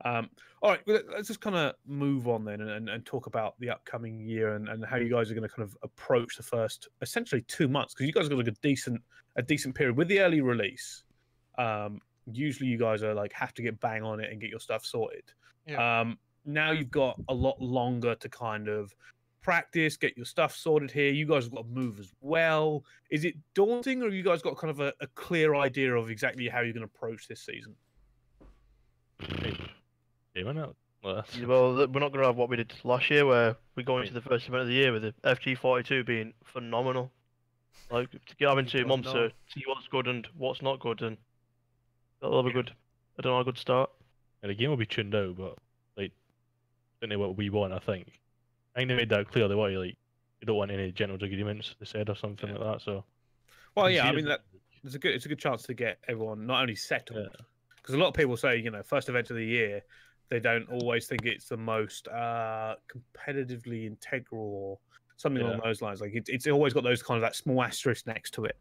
All right, well, let's just kind of move on then and talk about the upcoming year and how you guys are going to kind of approach the first essentially 2 months, because you guys have got like a decent period with the early release. Usually you guys are like have to get bang on it and get your stuff sorted. Yeah. Now you've got a lot longer to kind of practice, get your stuff sorted here. You guys have got to move as well. Is it daunting, or have you guys got kind of a clear idea of exactly how you're going to approach this season? Game on it. Well, that's- Well, we're not going to have what we did last year, where we go into the first event of the year with the FG42 being phenomenal. Like, to get having 2 don't months know. to see what's good and what's not good, and that'll have a good, I don't know, a good start. Yeah, the game will be tuned out, but like, don't know what we want. I think they made that clear. They want you like, you don't want any general agreements. They said or something like that. So, Well, you yeah, see I it- mean it's a good chance to get everyone not only settled, Yeah. because a lot of people say, you know, first event of the year, they don't always think it's the most competitively integral or something along those lines. Like it's always got those kind of that small asterisk next to it,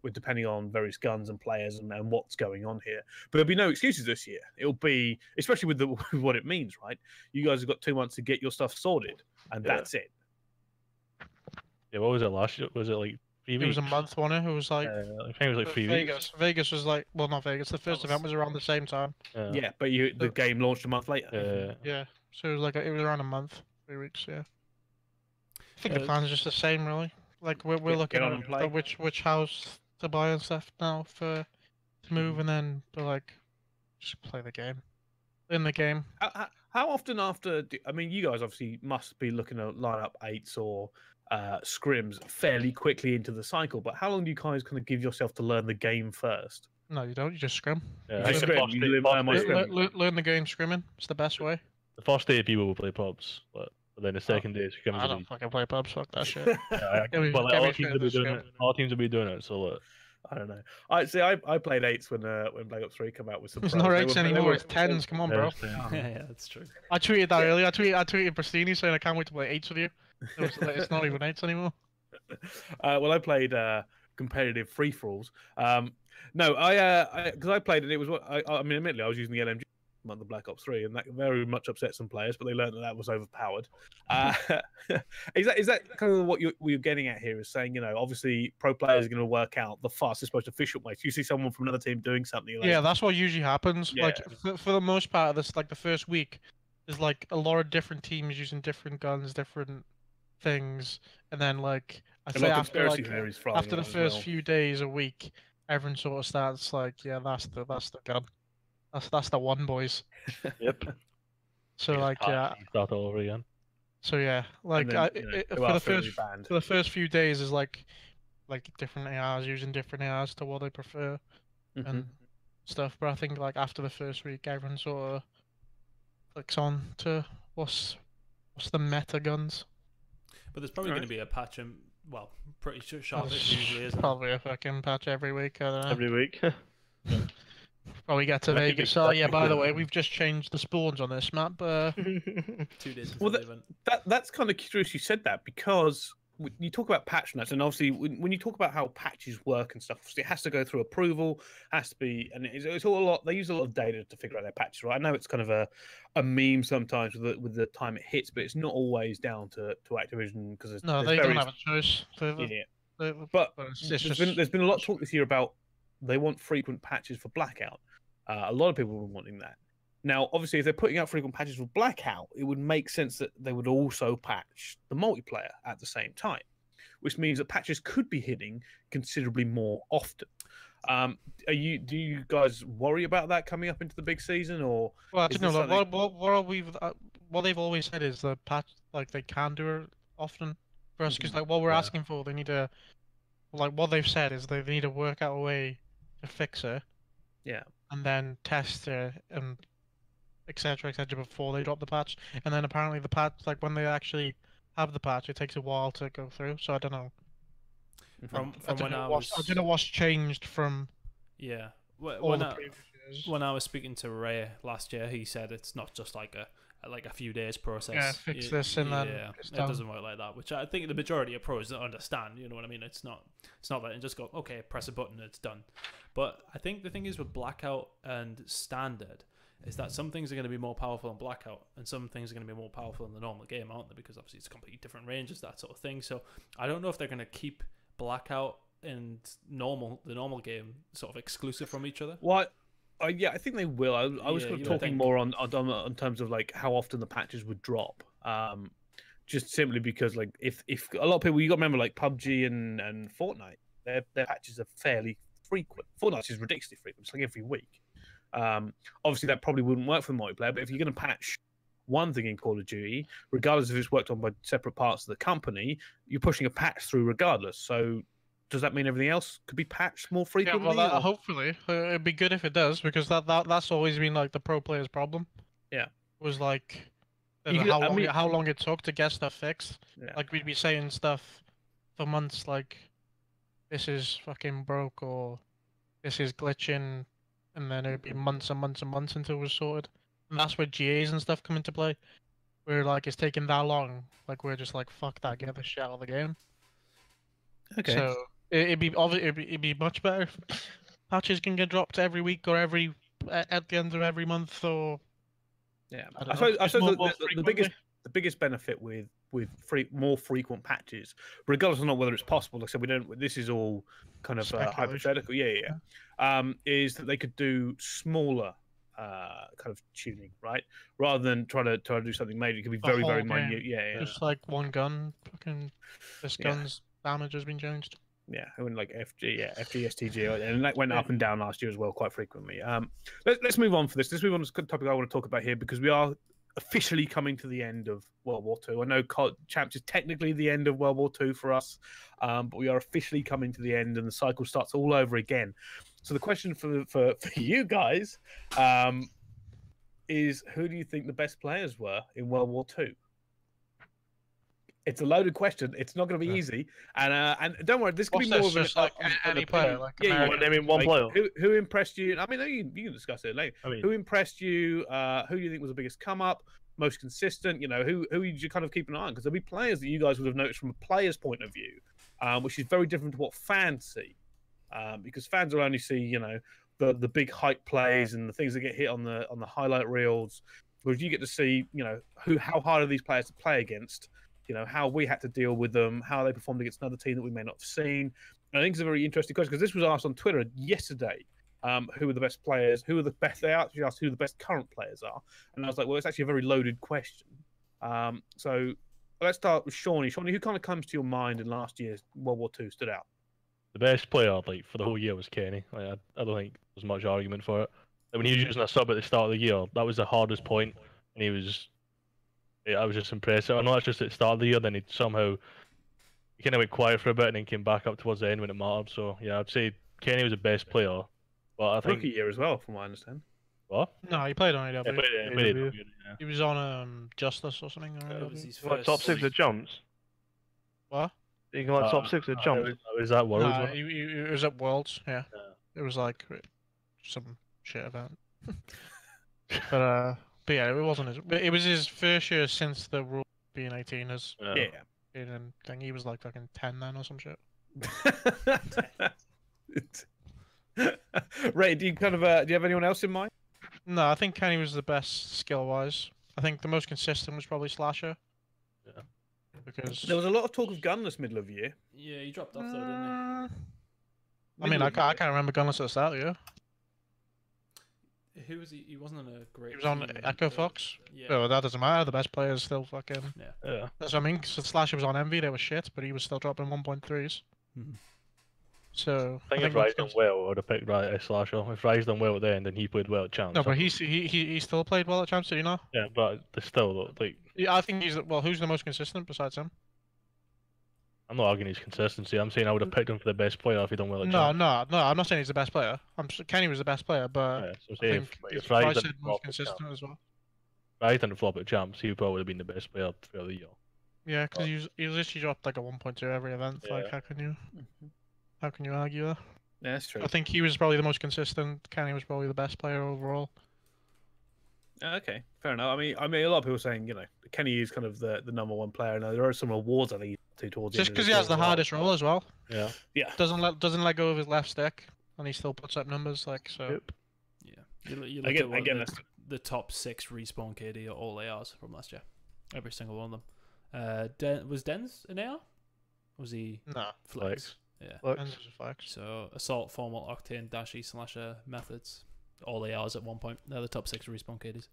with depending on various guns and players and what's going on here. But there'll be no excuses this year. It'll be, especially with with what it means, right? You guys have got 2 months to get your stuff sorted, and Yeah. that's it. yeah, what was it last year? Was it like 3 It weeks? was a month, wasn't it? It was like I think it was like 3 weeks. Vegas was like, well, not Vegas. The first event was around the same time. Yeah, but the game launched a month later. Yeah, so it was like it was around a month, 3 weeks. Yeah. I think the Uh, plan's just the same, really. Like we're Get looking on and at play. which house to buy and stuff now to move, and then to like just play the game, in the game. How often after? I mean, you guys obviously must be looking to line up 8s or scrims fairly quickly into the cycle. But how long do you guys kind of give yourself to learn the game first? No, you don't. You just scrim. Yeah, You I think just the scrim, first you day- learn first my day- scrim. Learn the game scrimming. It's the best way. The first day people will play pubs, but then the second day scrims I will don't be. fucking play pubs. Fuck that shit. Yeah, Get me- well, get me all teams will be further doing it. scrim. All teams will be doing it. So look, I don't know. I see. I played 8s when Black Ops 3 came out with some. It's pros. not They eights were- they anymore. were- It's tens. Come on, bro. Yeah, that's true. I tweeted that earlier. I tweeted Bricetacular saying I can't wait to play 8s with you. It's not even 8s anymore. Well, I played competitive free for alls. No, because I played and it was what I mean. Admittedly, I was using the LMG on the Black Ops 3, and that very much upset some players. But they learned that was overpowered. Is that kind of what you're getting at here? Is saying, you know, obviously pro players are going to work out the fastest, most efficient way. So you see someone from another team doing something. You're like, Yeah, that's what usually happens. Yeah. Like for the most part of this, like the first week, there's like a lot of different teams using different guns, different things, and then like I a say lot of after conspiracy like theories flying after the around as first well. few days a week, everyone sort of starts like, yeah, that's the gun. That's the one, boys. Yep. So like yeah, start all over again. so yeah, like then, you know, who for the else will be first banned? for the first few days is like different ARs using different ARs to what they prefer Mhm. and stuff. But I think like after the first week, everyone sort of clicks on to what's the meta guns. But there's probably Alright. going to be a patch in, well, pretty There's sharpish usually, isn't it? probably a fucking patch every week. I don't know. Every week. Probably get to That could be- Vegas. Oh that yeah, could by be- the way, we've just changed the spawns on this map. 2 days Well, before the event. That's kind of curious you said that, because you talk about patch notes, and obviously when you talk about how patches work and stuff, obviously it has to go through approval, has to be, and it's all a lot. They use a lot of data to figure out their patches, right? I know it's kind of a meme sometimes with the time it hits, but it's not always down to Activision, because there's No, there's they don't various- have a choice. Yeah. They- But it's there's just been a lot of talk this year about they want frequent patches for Blackout. A lot of people were wanting that. Now, obviously, if they're putting out frequent patches for Blackout, it would make sense that they would also patch the multiplayer at the same time, which means that patches could be hitting considerably more often. Do you guys worry about that coming up into the big season, or? Well, I don't know. Like, what they've always said is the patch, like they can do it often for us, because like what we're asking for, they need to, like what they've said is they need to work out a way to fix it. Yeah. And then test it and etc. Before they drop the patch, and then apparently the patch, like when they actually have the patch, it takes a while to go through. So I don't know. From I don't when know I what's, was, I don't know what's changed from yeah, all when the I, previous years. when I was speaking to Ray last year, he said it's not just like a few days process. Yeah, fix this and then it's it done. doesn't work like that, which I think the majority of pros don't understand. You know what I mean? It's not that and just go, okay, press a button, it's done. But I think the thing is with Blackout and Standard is that some things are going to be more powerful in Blackout and some things are going to be more powerful in the normal game, aren't they? Because obviously it's completely different ranges, that sort of thing. So I don't know if they're going to keep Blackout and the normal game sort of exclusive from each other. Well, yeah, I think they will. I was kind of talking think. more on terms of like how often the patches would drop. Just simply because like if a lot of people, you got to remember like PUBG and Fortnite, their patches are fairly frequent. Fortnite is ridiculously frequent. It's like every week. Obviously that probably wouldn't work for the multiplayer, but if you're going to patch one thing in Call of Duty, regardless if it's worked on by separate parts of the company, you're pushing a patch through regardless. So does that mean everything else could be patched more frequently? Yeah, well, hopefully it'd be good if it does, because that's always been like the pro players' problem. Yeah, was like could, how long it took to get stuff fixed. Yeah. Like we'd be saying stuff for months, like this is fucking broke or this is glitching, and then it'd be months and months and months until it was sorted. And that's where GAs and stuff come into play. Where like it's taking that long, like we're just like fuck that, get the shit out of the game. Okay. So it'd be much better if patches can get dropped every week or at the end of every month, or yeah. I suppose frequently. the biggest benefit with more frequent patches, regardless of not whether it's possible. Like I said, we don't. This is all kind of hypothetical. Yeah. Is that they could do smaller kind of tuning, right? Rather than try to do something major. It could be The very whole minute. game. Yeah. Just like one gun, fucking this gun's damage has been changed. Yeah, and like FG, STG, and that went up and down last year as well, quite frequently. Let's move on for this. Let's move on to the topic I want to talk about here, because we are officially coming to the end of World War II. I know Champs is technically the end of World War II for us, but we are officially coming to the end, and the cycle starts all over again. So the question for you guys is, who do you think the best players were in World War II? It's a loaded question. It's not going to be easy, and don't worry. This could be more of just like any player. Like name one player. Who impressed you? I mean, you can discuss it later. Who impressed you? Who do you think was the biggest come up, most consistent? You know, who did you kind of keep an eye on? Because there'll be players that you guys would have noticed from a player's point of view, which is very different to what fans see, because fans will only see the big hype plays and the things that get hit on the highlight reels, whereas you get to see how hard are these players to play against. How we had to deal with them, how they performed against another team that we may not have seen. And I think it's a very interesting question, because this was asked on Twitter yesterday. Who are the best players? Who are the best? They actually asked who the best current players are. And I was like, well, it's actually a very loaded question. So let's start with Seany. Seany, who kind of comes to your mind in last year's World War II stood out? The best player for the whole year was Kenny. I don't think there's much argument for it. When he was using a sub at the start of the year, that was the hardest point, and I was just impressed. I know it's just at the start of the year, then he kind of went quiet for a bit and then came back up towards the end when it mattered. So yeah, I'd say Kenny was the best player. But I think rookie year as well, from what I understand. What? No, he played on AW. Yeah, He was on Justice or something. It was his Like top 6 at jumps. What? You can top 6 at jumps. Was that Worlds? No, he was at Worlds. Yeah. It was like some shit event. But yeah, it wasn't his. It was his first year since the rule being 18. And I think he was like fucking 10 then or some shit. Ray, do you have anyone else in mind? No, I think Kenny was the best skill wise. I think the most consistent was probably Slasher. Yeah. Because there was a lot of talk of Gunless middle of year. Yeah, he dropped off though, didn't I mean, I can't remember Gunless at the start of the year. Who was he? He wasn't on a great. He was on team, Echo Fox. Yeah. Well, that doesn't matter. The best player is still fucking. Yeah. That's what I mean. So Slasher was on Envy. They were shit, but he was still dropping 1.3s. Mhm. So I think if Rhys done well, I would have picked Slasher. If Rhys done well then he played well at Champs. No, but he still played well at Champs, did you know? Yeah, but there's still like. Yeah, I think he's well. Who's the most consistent besides him? I'm not arguing his consistency. I'm saying I would have picked him for the best player if he done well at No, Champs. no. I'm not saying he's the best player. Kenny was the best player, but Yeah, so I say think if Brice Rhys said didn't most flop at consistent Champs, as well. Rhys didn't flop at Champs, he probably would have been the best player throughout the year. Yeah, because he literally dropped like a 1.2 every event. Like, Yeah. how can you argue that? Yeah, that's true. I think he was probably the most consistent. Kenny was probably the best player overall. Okay, fair enough. I mean, a lot of people are saying, Kenny is kind of the number one player. Now there are some awards I think towards Just because the he end has of the hardest role as well. Yeah. Yeah. Doesn't let go of his left stick, and he still puts up numbers. Like so. Yep. Yeah. You look at Again, the top 6 respawn KD are all ARs from last year. Every single one of them. Was Den's an AR? Or was he No. Flex? Yeah. Ends as a flex. So Assault, Formal, Octane, Dashy, Slasher, Methods, all ARs at one point. They're the top 6 respawn KDs.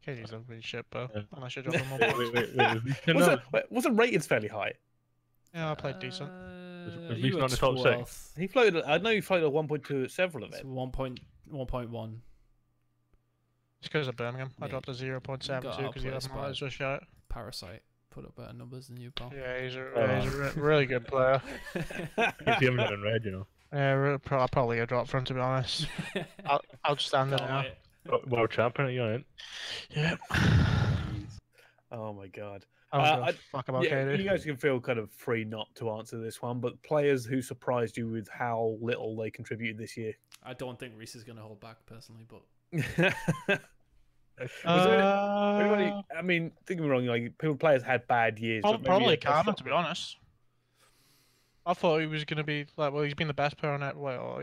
KD's a really shit, bro. Yeah. And I should drop him more. Wasn't ratings fairly high? Yeah, I played decent. Was you Rhys were not in the top 6? 12th. He floated. I know he floated at 1.2 at several It's events. 1.1. It's because of Birmingham. I Mate, dropped a 0.72 because he outplayed had more as a shot. Parasite put up better numbers than you, pal. Yeah, he's a really good player. He's the only one in red, you know. Yeah, I'll probably a drop for him to be honest. Outstanding Can't now. wait. World champion, you know. Yeah. Oh my god. I don't give a fuck about Yeah, KD. you guys can feel kind of free not to answer this one, but players who surprised you with how little they contributed this year. I don't think Rhys is going to hold back personally, but Was there anybody, I mean, don't get me wrong, like players had bad years. but maybe Probably a Karma, to be honest. I thought he was gonna be like, well, he's been the best player on it. Well,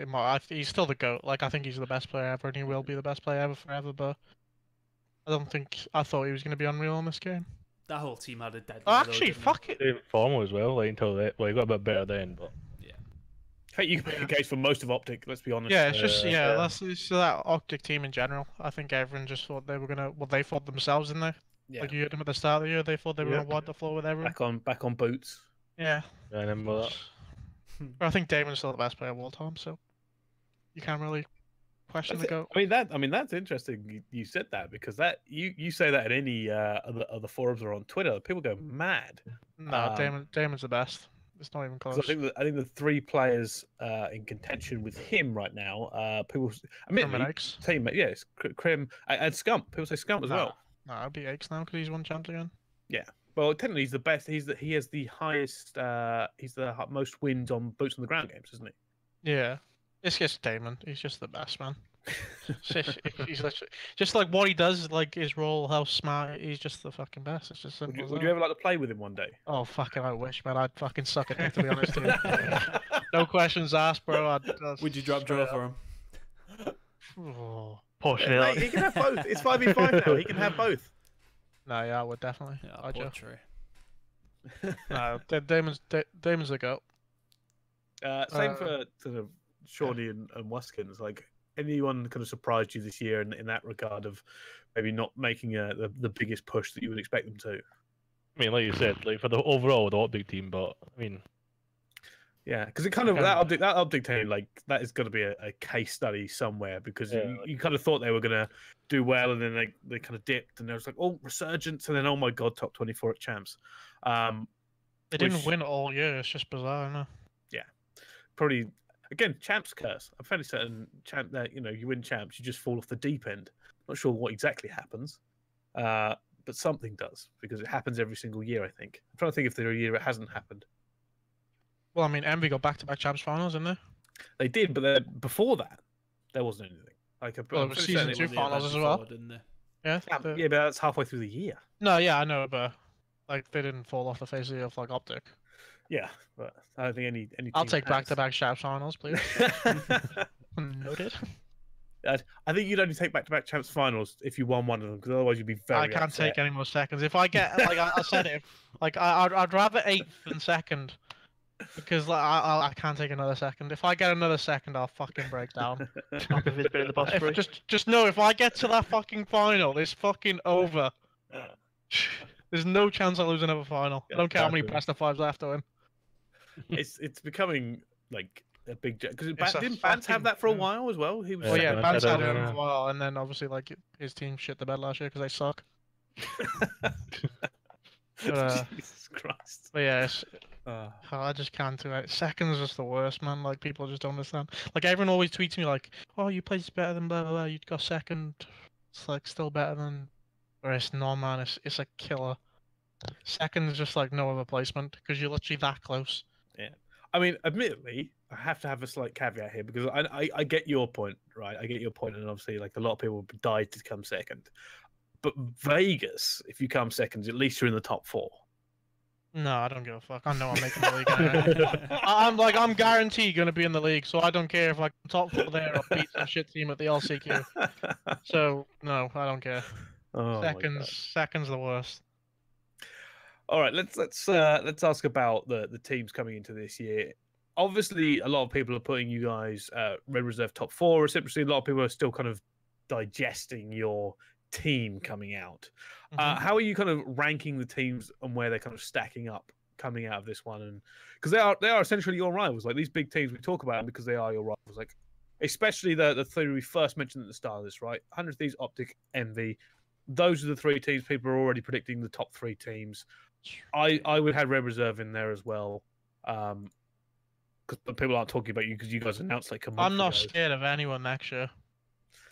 he's still the GOAT. Like, I think he's the best player ever, and he will be the best player ever forever. But I thought he was gonna be unreal in this game. that whole team had a dead. Oh, actually, fuck it. They formal as well, like until that. Well, he got a bit better then, but Hey, you can make a case for most of Optic, let's be honest. Yeah, it's just yeah. that's it's that Optic team in general. I think everyone just thought they were gonna. Well, they thought themselves, didn't they? Yeah. Like you heard them at the start of the year, they thought they were Yep. gonna wipe the floor with everyone. Back on boots. Yeah. I remember that. But I think Damon's still the best player of all time, so you can't really question the GOAT. I mean that's interesting. You said that because that you say that at any other forums or on Twitter, people go mad. No, Damon's the best. It's not even close. 'Cause I think the 3 players in contention with him right now, people. I mean, X. teammate, yes, Krim and Scump. People say Scump as well. No, I'd be X now because he's won champs again. Well, technically he's the best. He has the highest. He's the most wins on boots on the ground games, isn't he? Yeah. It's just Damon. He's just the best, man. He's literally just like what he does, like his role, how smart. He's just the fucking best. It's just simple. Would you ever like to play with him one day? Oh fucking! I wish, man. I'd fucking suck at it to be honest. With you. No questions asked, bro. would you drop draw for him? Oh. Pushing Yeah, it. mate, he can have both. It's 5v5 now. He can have both. No, yeah, I would definitely. Yeah, I'd poor just- Trey. No, Damon's the goat. Same for sort of Seany and Wuskin. It's like anyone kind of surprised you this year in that regard of maybe not making the biggest push that you would expect them to. I mean, like you said, like for the overall the Optic team, but I mean, Yeah, because it kind of Okay. that optic team, like that is going to be a case study somewhere because Yeah, you kind of thought they were going to do well and then they kind of dipped and there was like resurgence and then oh my god, top 24 at champs. They didn't Which- win all year. It's just bizarre, isn't it? Probably again champs curse. I'm fairly certain that you win champs, you just fall off the deep end. Not sure what exactly happens, but something does because it happens every single year. I think. I'm trying to think if there are a year it hasn't happened. Well, I mean, Envy got back-to-back champs finals, didn't they? They did, but before that, there wasn't anything. Like Well, it I'm was fairly season certain it 2 was- finals as Before, well. didn't they? Yeah. Yeah, but that's halfway through the year. No, yeah, I know, but like they didn't fall off the face of the earth like Optic. Yeah, but I don't think any. I'll team take has. back-to-back champs finals, please. Noted. I think you'd only take back-to-back champs finals if you won one of them, because otherwise you'd be very. I can't upset. take any more seconds. If I get like I said it, like I'd rather 8th than 2nd Because like I can't take another second. If I get another second, I'll fucking break down. Apathy's been in the past If, three. just know if I get to that fucking final, it's fucking over. There's no chance I lose another final. I don't care how many Exactly. best of fives I have to win. It's becoming like a big because It's a didn't Bance have fucking- that for a yeah. while as well? He was. Well, yeah, Yeah, Bance I had don't it know. for a while, and then obviously like his team shit the bed last year because they suck. Jesus Christ. But yeah, Uh, I just can't do it. Second's just the worst, man. Like people just don't understand. Like everyone always tweets me like, "Oh, you played better than blah blah blah. You got second. It's like still better than." Whereas no, man, it's a killer. Second is just like no other placement because you're literally that close. I mean, admittedly, I have to have a slight caveat here because I get your point, right? I get your point, and obviously, like a lot of people died to come second. But Vegas, if you come second, at least you're in the top 4. No, I don't give a fuck. I know I'm making the league. I'm guaranteed gonna be in the league, so I don't care if I top 4 there or beat some shit team at the LCQ. So no, I don't care. Oh my God. Seconds the worst. All right, let's ask about the teams coming into this year. Obviously, a lot of people are putting you guys Red Reserve top 4. Reciprocally, a lot of people are still kind of digesting your team coming out. How are you kind of ranking the teams and where they're kind of stacking up coming out of this one? And because they are essentially your rivals, like these big teams we talk about them because they are your rivals. Like especially the three we first mentioned at the start of this, right? 100 Thieves, Optic, Envy. Those are the 3 teams people are already predicting the top 3 teams. I would have Red Reserve in there as well, because people aren't talking about you because you guys announced like a month I'm not ago. scared of anyone next year.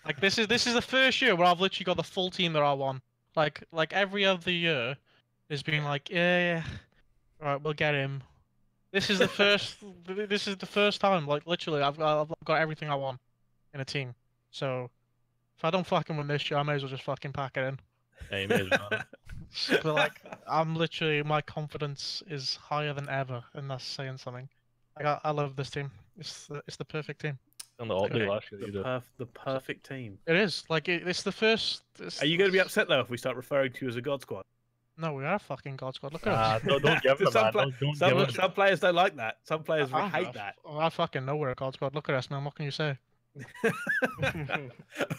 Like this is the first year where I've literally got the full team that I want. Like every other year, has been like, yeah, all right, we'll get him. This is the first. This is the first time. Like literally, I've got everything I want in a team. So if I don't fucking win this year, I may as well just fucking pack it in. Yeah, you may as well. But like, I'm literally, my confidence is higher than ever, and that's saying something. Like, I love this team. It's the perfect team. On the Optic Okay, last year, you did. the perfect team. It is like it's the first. Are you going to be upset though if we start referring to you as a God Squad? No, we are a fucking God Squad. Look at us. Don't give them Some that. pla- Don't give them Some players don't like that. Some players I hate that. I fucking know we're a God Squad. Look at us, man. What can you say?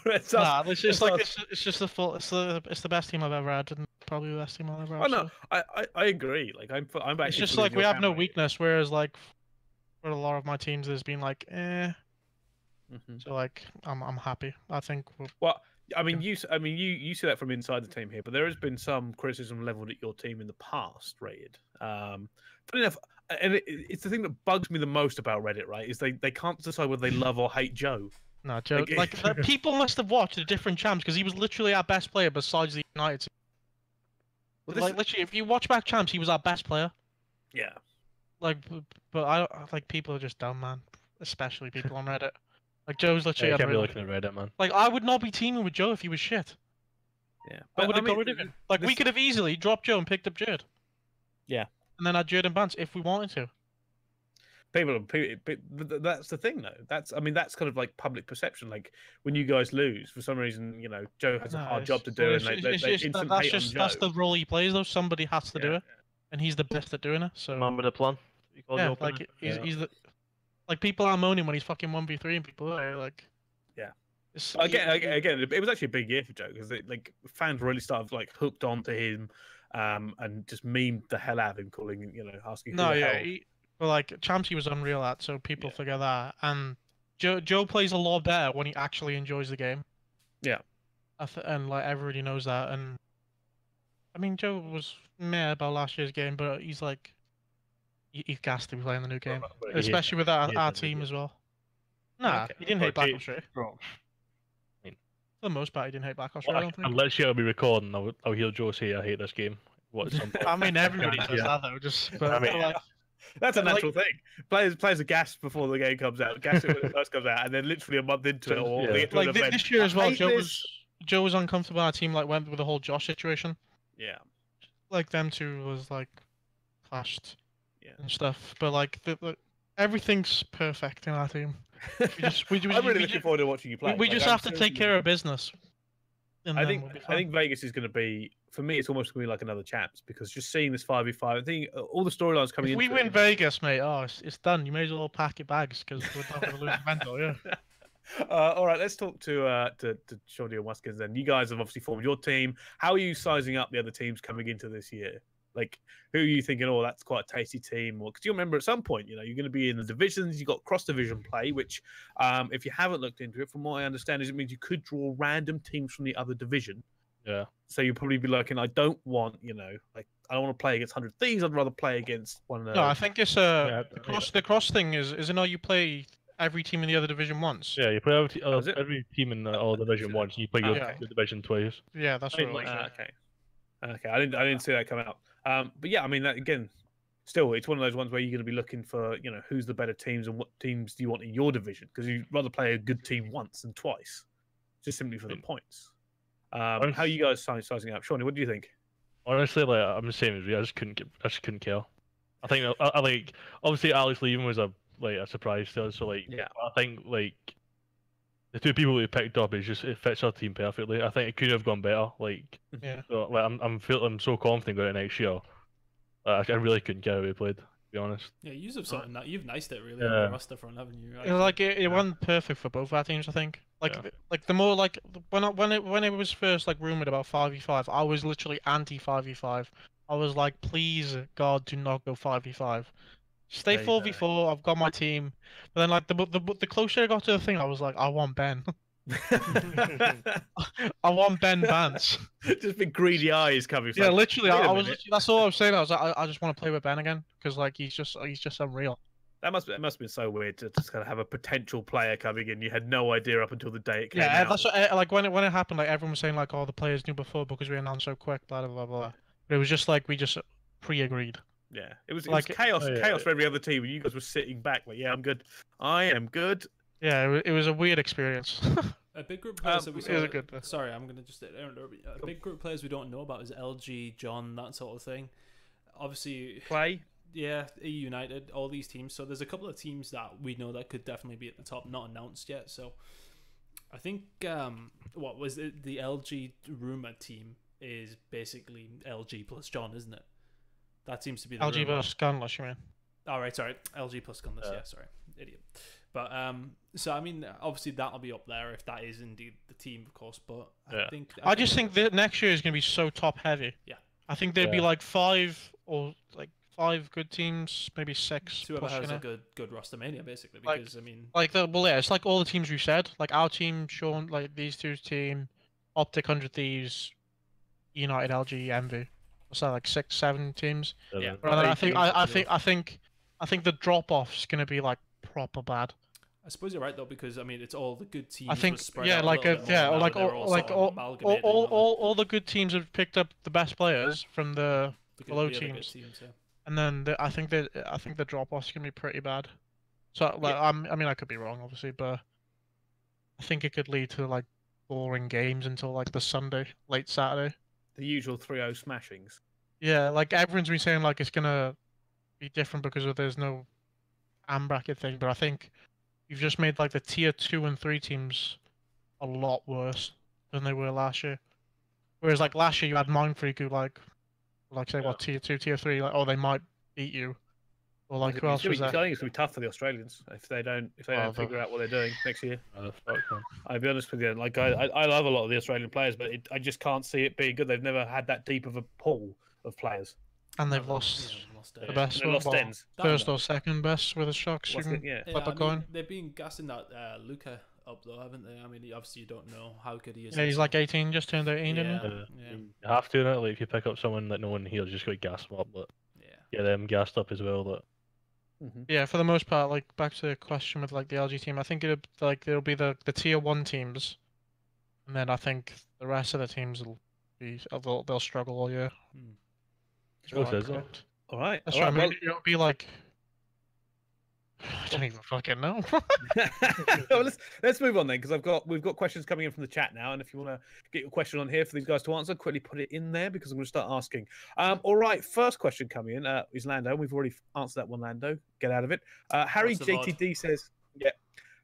Let's Nah, ask- it's just let's like ask- it's just the full. It's the best team I've ever had, and probably the best team I'll ever have. Oh no, so. I agree. Like I'm actually. It's just fully like in we your have no camp, mate. weakness, whereas like for a lot of my teams, there's been like, eh. Mhm. So like, I'm happy. I think we're Well, I mean, you see that from inside the team here, but there has been some criticism leveled at your team in the past, Rated. Funny enough, and it's the thing that bugs me the most about Reddit, right? Is they can't decide whether they love or hate Joe. no joke. Like- Like people must have watched the different champs because he was literally our best player besides the United team. Well, this Like literally, if you watch back champs, he was our best player. yeah. Like, but I like people are just dumb, man. Especially people on Reddit. Like Joe's Yeah, literally you can't be unreal. looking at Reddit, man. Like I would not be teaming with Joe if he was shit. Yeah, I would have got mean, rid of him. Like we this- could have easily dropped Joe and picked up Jared. Yeah. And then had Jared and Bance if we wanted to. But that's the thing, though. That's kind of like public perception. Like when you guys lose for some reason, Joe has a No, hard it's- job to do, and it's they just that- instant that's hate just on Joe. that's the role he plays though. Somebody has to do Yeah. it, and he's the best at doing it. So Remember the plan? You called yeah, your plan? like Yeah. he's the like people are moaning when he's fucking 1v3 and people are like Yeah. It's, Again, it was actually a big year for Joe because like fans really started like hooked onto him, and just memed the hell out of him, calling asking. No, who the yeah, hell. but like champs he was unreal at, so people Yeah. forget that. And Joe plays a lot better when he actually enjoys the game. Yeah. And like everybody knows that. And I mean, Joe was meh about last year's game, but he's like he's gassed to be playing the new game, But he especially with he our hated the team game. as well. Nah, Okay. he didn't But hate Black he- Ops 3. Bro, For the most part, he didn't hate Black Ops 3, I well, don't think. unless you'll be recording, I'll hear Joe say I hate this game. What at some point. I mean, everybody Yeah. says that though. Just, but I mean, like, That's a Like- natural thing. Players are gassed before the game comes out. Gassed it when it first comes out, and then literally a month into it, or Yeah. they get to an like event. this year as "I well, hate this." Joe was uncomfortable. Our team like went with the whole Josh situation. Yeah. Like them two was like clashed Yeah. and stuff. But like everything's perfect in our team. We just I'm really looking forward to watching you play. we Like, just I'm have to take seriously- care of business. and I then think we'll be I fine. think Vegas is going to be, for me, it's almost going to be like another champs, because just seeing this 5v5, I think all the storylines coming If we into win it, Vegas, mate, it's done. You may as well pack your bags because we're not going to lose Vento, yeah. all right, let's talk to Shawnee and Wuskin then. You guys have obviously formed your team. How are you sizing up the other teams coming into this year? Like, who are you thinking, oh, that's quite a tasty team? Because you remember at some point, you're going to be in the divisions. You've got cross-division play, which, if you haven't looked into it, from what I understand, is it means you could draw random teams from the other division. Yeah. So you'll probably be looking, I don't want, like, I don't want to play against 100 Thieves. I'd rather play against one of the... No, I think it's Yeah, the cross thing is how you play every team in the other division once. Yeah, you play is it? every team in all division once. You play your Okay. division twice. Yeah, that's I mean, what it was. like, Yeah. Okay. I didn't see that come out. But yeah, I mean, that, again, still, it's one of those ones where you're going to be looking for, who's the better teams and what teams do you want in your division, because you'd rather play a good team once than twice, just simply for the points. How are you guys sizing up? Shawnee, what do you think? Honestly, like I'm the same as you. I just couldn't care. I think I like, obviously Alex leaving was a surprise to us. So like, Yeah. I think like the two people we picked up, it fits our team perfectly. I think it could have gone better. Like, Yeah. so, like I'm so confident going into next year. I really couldn't care how we played, to be honest. Yeah, you've niced it really Yeah. on the roster front, haven't you? It went perfect for both our teams, I think. Like, Yeah. like the more like when it was first like rumored about 5v5, I was literally anti 5v5. I was like, please God, do not go 5v5. Stay There you go. 4v4. I've got my team. But then like the closer I got to the thing, I was like, I want Ben. I want Ben Vance. Just big greedy eyes coming. Yeah, like, literally, wait a I was. minute. That's all I was saying. I was like, I just want to play with Ben again because like he's just unreal. That must have been so weird to just kind of have a potential player coming in. You had no idea up until the day it came Yeah, out. that's what, like when it happened. Like everyone was saying like, oh, the players knew before because we announced so quick. Blah blah blah blah. But it was just like we just pre-agreed. Yeah, it was Like- chaos, Oh, yeah. chaos for every other team, and you guys were sitting back like, yeah, I'm good. I am good. Yeah, it was a weird experience. A big group of players that we it was saw. a good- Sorry, I'm gonna just a big group of players we don't know about is LG, John, that sort of thing. Obviously, Play. yeah, EU United, all these teams. So there's a couple of teams that we know that could definitely be at the top, not announced yet. So I think what was it? The LG rumor team is basically LG plus John, isn't it? That seems to be the LG rumor. versus Gunless, you mean? All right, sorry, LG plus Gunless. Yeah, sorry, idiot. But so I mean, obviously that'll be up there if that is indeed the team, of course. But Yeah. I just think that next year is going to be so top heavy. Yeah. I think there'd be Yeah. like five good teams, maybe six. whoever has pushing a it. good Rostermania, basically, Like- because I mean, Yeah, it's like all the teams we said. Like our team, Sean, like these two's team, Optic 100 Thieves, United, LG, Envy. What's that, like 6, 7 teams? Yeah. But then I Eight think the drop off's gonna be like proper bad. I suppose you're right though, because I mean, it's all the good teams. I think were spread yeah, out a like little bit more, yeah, now or like they're all all like sort of amalgamated on all the good teams have picked up the best players from the the below the other good teams. teams, yeah. and then I think the drop off's gonna be pretty bad. So like I mean I could be wrong obviously, but I think it could lead to like boring games until like the Sunday, late Saturday. The usual 3-0 smashings. Yeah, like everyone's been saying like it's gonna be different because there's no AM bracket thing, but I think you've just made like the tier 2 and 3 teams a lot worse than they were last year. Whereas like last year you had Mindfreak who like say what tier 2, tier 3, like they might beat you. Or like who else was I there? think it's gonna be tough for the Australians if they don't figure out what they're doing next year. Fuck them. I'll be honest with you. Like I love a lot of the Australian players, but I just can't see it being good. They've never had that deep of a pool of players. And they've Yeah, lost lost the it. best, And they lost well, ends. first or second best with a Sharks. What's it? Yeah. Flip a coin. They've been gassing that Luca up though, haven't they? I mean, obviously you don't know how good he is. Yeah, he's like 18, just turned 18, didn't he? Yeah. You have to, innit? Like if you pick up someone that no one here's just got to gas them up, but Yeah. get them gassed up as well. That Yeah, for the most part, like back to the question with like the LG team, I think it'll be the tier 1 teams, and then I think the rest of the teams will be they'll struggle all year. Hmm. That's what I says that? predict. All right. That's all what right. I mean. It'll be like I don't even fucking know. Well, let's move on then, because we've got questions coming in from the chat now, and if you want to get your question on here for these guys to answer, quickly put it in there because I'm going to start asking. All right, first question coming in is Lando. We've already answered that one, Lando. Get out of it. Harry That's the VOD. JTD says, yeah.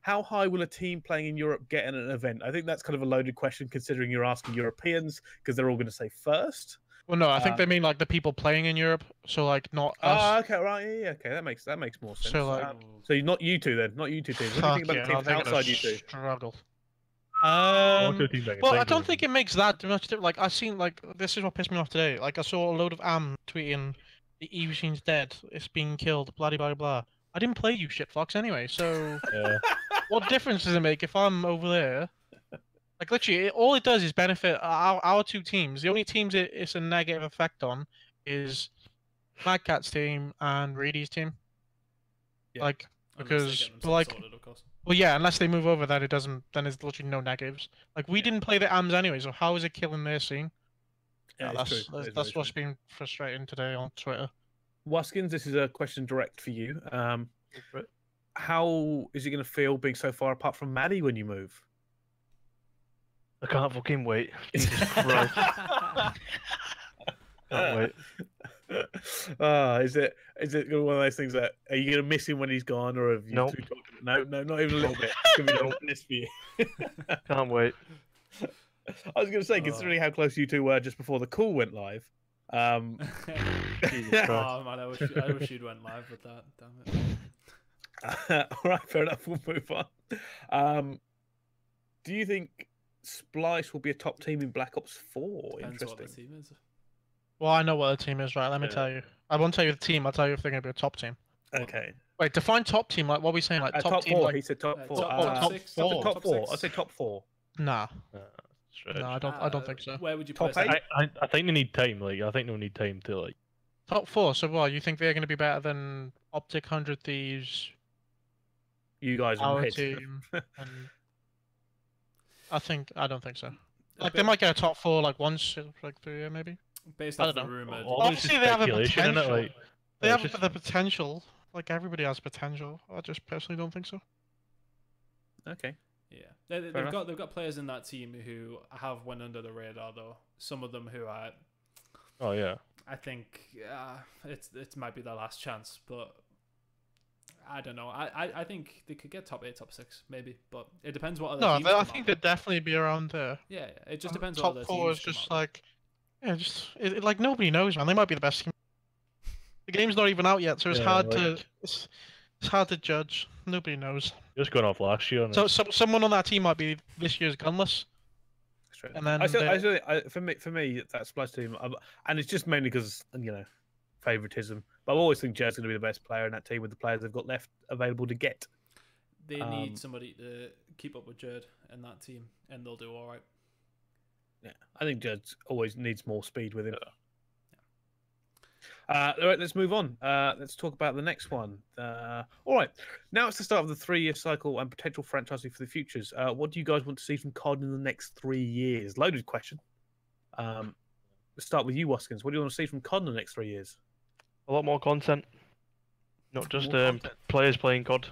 how high will a team playing in Europe get in an event? I think that's kind of a loaded question considering you're asking Europeans because they're all going to say first. Well, no, I think they mean like the people playing in Europe, so like not Oh, us. okay, right, yeah, okay, that makes more sense. So like, so not you two then, not you two teams. What do you think about the teams outside you two? Struggle. One, two teams I can Well, think I don't of. think it makes that much. Like I seen like this is what pissed me off today. Like I saw a load of tweeting, the E machine's dead, it's being killed, blah blah blah. I didn't play you shit fox anyway, so Yeah. what difference does it make if I'm over there? Like literally, all it does is benefit our two teams. The only teams it's a negative effect on is Mad Cat's team and Reedy's team. Yeah. Like Unless they because get themselves like. sorted, of course. Well, yeah, unless they move over, then it doesn't. Then there's literally no negatives. Like we didn't play the AMs anyway, so how is it killing their scene? Yeah, Yeah, it's true. that's what's been frustrating today on Twitter. Wuskins, this is a question direct for you. How is it going to feel being so far apart from Maddie when you move? I can't fucking wait. Jesus Christ. Can't wait. Is it one of those things that are you going to miss him when he's gone, or have you Nope. two talked? No, not even a little bit. It's going to be honest for you. Can't wait. I was going to say, considering how close you two were just before the call went live. Jesus Christ. Oh man, I wish you'd went live with that. Damn it. All right, fair enough. We'll move on. Do you think Splice will be a top team in Black Ops 4? Depends what the Interesting. team is. Well, I know what the team is, right? Let me Yeah. tell you. I won't tell you the team. I'll tell you if they're going to be a top team. Okay. Wait, define top team. Like what are we saying? Like Top team. 4. Like He said top 4. top six, top Top 4. six. I'd say top 4. nah, Stretch. no, I don't think so. Where would you Top place eight? that? I think they need time. Like I think they'll need time to like. Top 4. So what? You think they're going to be better than Optic 100 Thieves, You guys are our mid. team, and I don't think so. Like they might get a top 4 like once, like 3 year maybe. Based I off don't the know. rumored. All this is Obviously, they have a speculation in it. potential. Like They it's have just- the potential. Like everybody has potential. I just personally don't think so. Okay. Yeah, Fair enough. they've got players in that team who have went under the radar though. Some of them who Oh yeah. I think it might be their last chance, but I don't know. I think they could get top 8, top 6 maybe, but it depends what other No, teams I come think out they'd definitely be around there. with. Yeah, it just depends what Top other 4 teams is come just out with. like, yeah, just like nobody knows, man. They might be the best team. The game's not even out yet, so it's Yeah, hard like- to it's hard to judge. Nobody knows. Just going off last year. And So someone on that team might be this year's gunless. Straight. And then for me, that Splice team, and it's just mainly because favoritism. But I always think Jared's going to be the best player in that team with the players they've got left available to get. They need somebody to keep up with Jared and that team, and they'll do all right. Yeah, I think Jared always needs more speed with him. All right, let's move on. Let's talk about the next one. All right, now it's the start of the 3-year cycle and potential franchising for the futures. What do you guys want to see from COD in the next 3 years? Loaded question. Let's start with you, Wuskins. What do you want to see from COD in the next 3 years? A lot more content. Not just More content. players playing COD.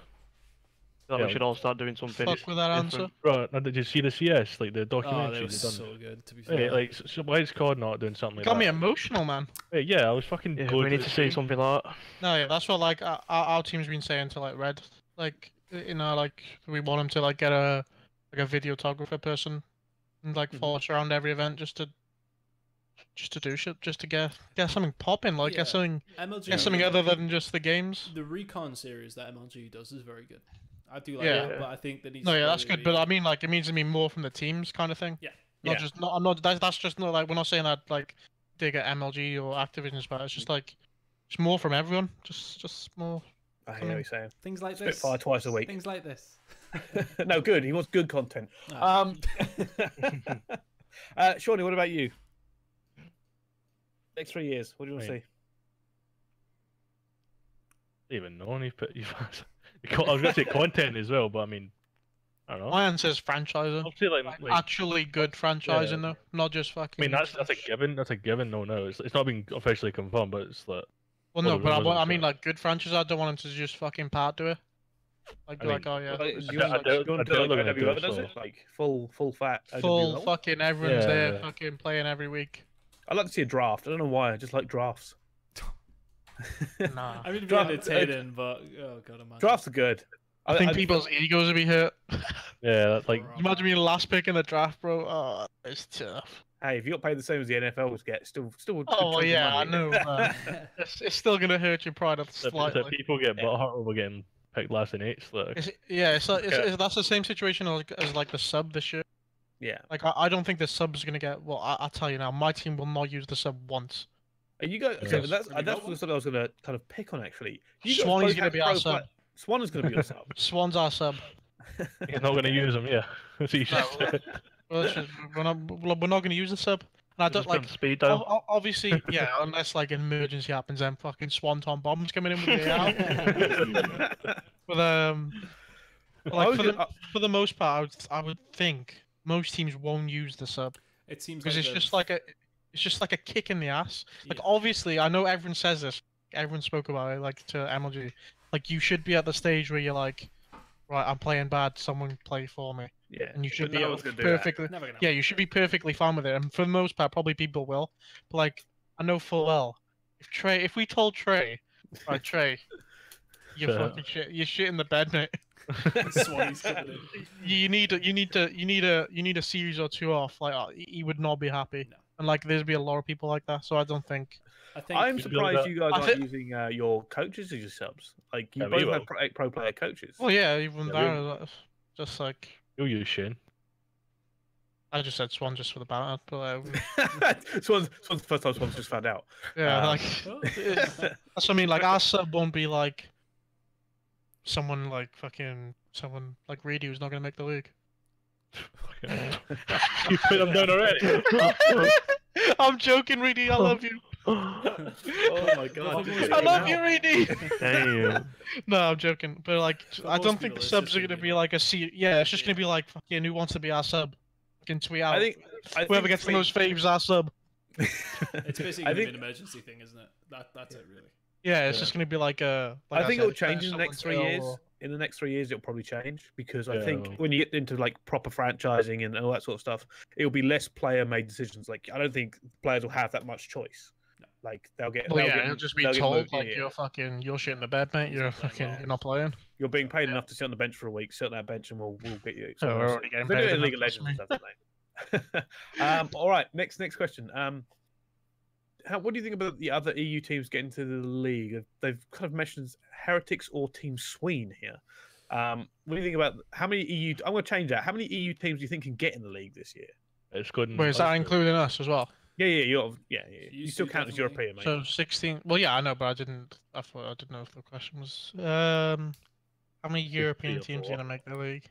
That Yeah. we should all start doing something. Fuck with that answer. different. Bro, now did you see the CS, like the Oh, documentary they were they've done? so good. To be fair, Wait, like, so why is COD not doing something like Got me that? emotional, man. Wait, yeah, I was fucking. Yeah, glued we to need to the see screen. something like that. No, yeah, that's what like our team's been saying to like Red, like like we want him to like get a videographer person and like follow us around every event just to do shit, just to get something popping, like Yeah. get something MLG. other than just the games. The recon series that MLG does is very good. I do like Yeah. that, but I think that needs. No, to yeah, that's really good, but I mean like it means to me more from the teams kind of thing. Yeah. Not Yeah. just not. I'm not. That's just not like we're not saying that like they get MLG or Activision's bad. It's just like it's more from everyone. Just more. I hear what you're saying. things like this. Spitfire twice a week. Things like this. No, good. He wants good content. Ah. Shawnee, what about you? Next 3 years, what do you want to Right. see? Even know any. I was gonna say content as well, but I mean, I don't know. My answer is franchising. I'll say like Actually good franchising though, not just I fucking. mean that's a given. That's a given. No, it's not been officially confirmed, but it's like. Well, no, Well, but rumors I and mean shit. like good franchise. I don't want them to just fucking part to it. Like I mean, oh yeah, Do you I want doubt- to I do doubt like they're gonna do OWL it, does so- it? Like full fat full OWL? fucking everyone's there Yeah. fucking playing every week. I'd like to see a draft. I don't know why. I just like drafts. Nah. I mean, it'd be Draft- entertaining, but oh god, imagine. Drafts are good. I think people's egos will be hurt. Yeah, like Imagine being the last pick in the draft, bro. Oh, it's tough. Hey, if you got paid the same as the NFLs get, still a good Oh, well, chunk yeah, of I money. know. It's still gonna hurt your pride so slightly. people get butthurt over getting picked last in eights. Like, It's like that's the same situation as like the sub this year. Yeah. Like I don't think the sub's gonna get. Well, I'll tell you now, my team will not use the sub once. And you guys, Yeah. so that's Have you got something I was going to kind of pick on actually. You guys Swanee's both gonna have be our pro sub. Swan is going to be your sub. Swan's our sub. you're not going to use them, yeah. That's what you should No, say. we're not gonna use the sub. And I don't Just like. put speed down. Obviously, yeah, unless like an emergency happens, then fucking Swanton bombs coming in with the AR. But like for the most part, I would think most teams won't use the sub It seems because like it's just like a kick in the ass. Like Yeah. obviously, I know everyone says this. Everyone spoke about it, like to MLG. Like you should be at the stage where you're like, right, I'm playing bad. Someone play for me, Yeah. and you should But be no one's gonna do that. perfectly. never gonna. Yeah, you should be perfectly fine with it, and for the most part, probably people will. But like, I know full well, if we told Trey, right, Trey, you're Shut up. fucking shit, you're shit in the bed, mate. Swanee's coming in. You need a series or two off. Like, he would not be happy, No. and like, there's be a lot of people like that. So I don't think. I think I'm You build surprised up- you guys I aren't think- using your coaches as your subs. Like you Yeah, we both have will. pro player coaches. Well, yeah, even Yeah, there, just like You'll use Shane. I just said Swan just for the banter, but Swan's the first time Swan's just found out. yeah, like Oh. that's what I mean. Like our sub won't be like someone like Reedy who's not gonna make the league. You put them down already. I'm joking, Reedy. I love you. Oh my god! I love you, Reedy. Damn. No, I'm joking. But like, For I most don't think people, the it's subs just are gonna gonna be be like- like a C. Yeah, it's just gonna be like fucking who wants to be our sub. Fucking tweet out. I think Whoever gets the most faves our sub. It's basically I gonna be think an emergency thing, isn't it? That's it, really. Yeah, it's Yeah. just gonna be like a. I think said, it'll change in the next 3 someone's years. ill In the next 3 years, it'll probably change because I Yeah, think well. when you get into like proper franchising and all that sort of stuff, it'll be less player-made decisions. Like I don't think players will have that much choice. No. Like they'll get. Well, they'll yeah, get, it'll just be they'll get told moved- like yeah. you're shit in the bed, mate. You're you're not playing. You're being paid enough to sit on the bench for a week. Sit on that bench, and we'll get you. Oh, we're somewhere else. already getting They do paid it in enough, League of trust Legends and me. stuff, don't they? All right, next question. What do you think about the other EU teams getting to the league? They've kind of mentioned Heretics or Team Sween here. What do you think about how many EU? I'm going to change that. How many EU teams do you think can get in the league this year? It's good. Wait, is that including us as well? Yeah. You still count as definitely- European, mate. So 16. Well, yeah, I know, but I didn't. I thought I didn't know if the question was. How many European or teams are four. gonna make the league?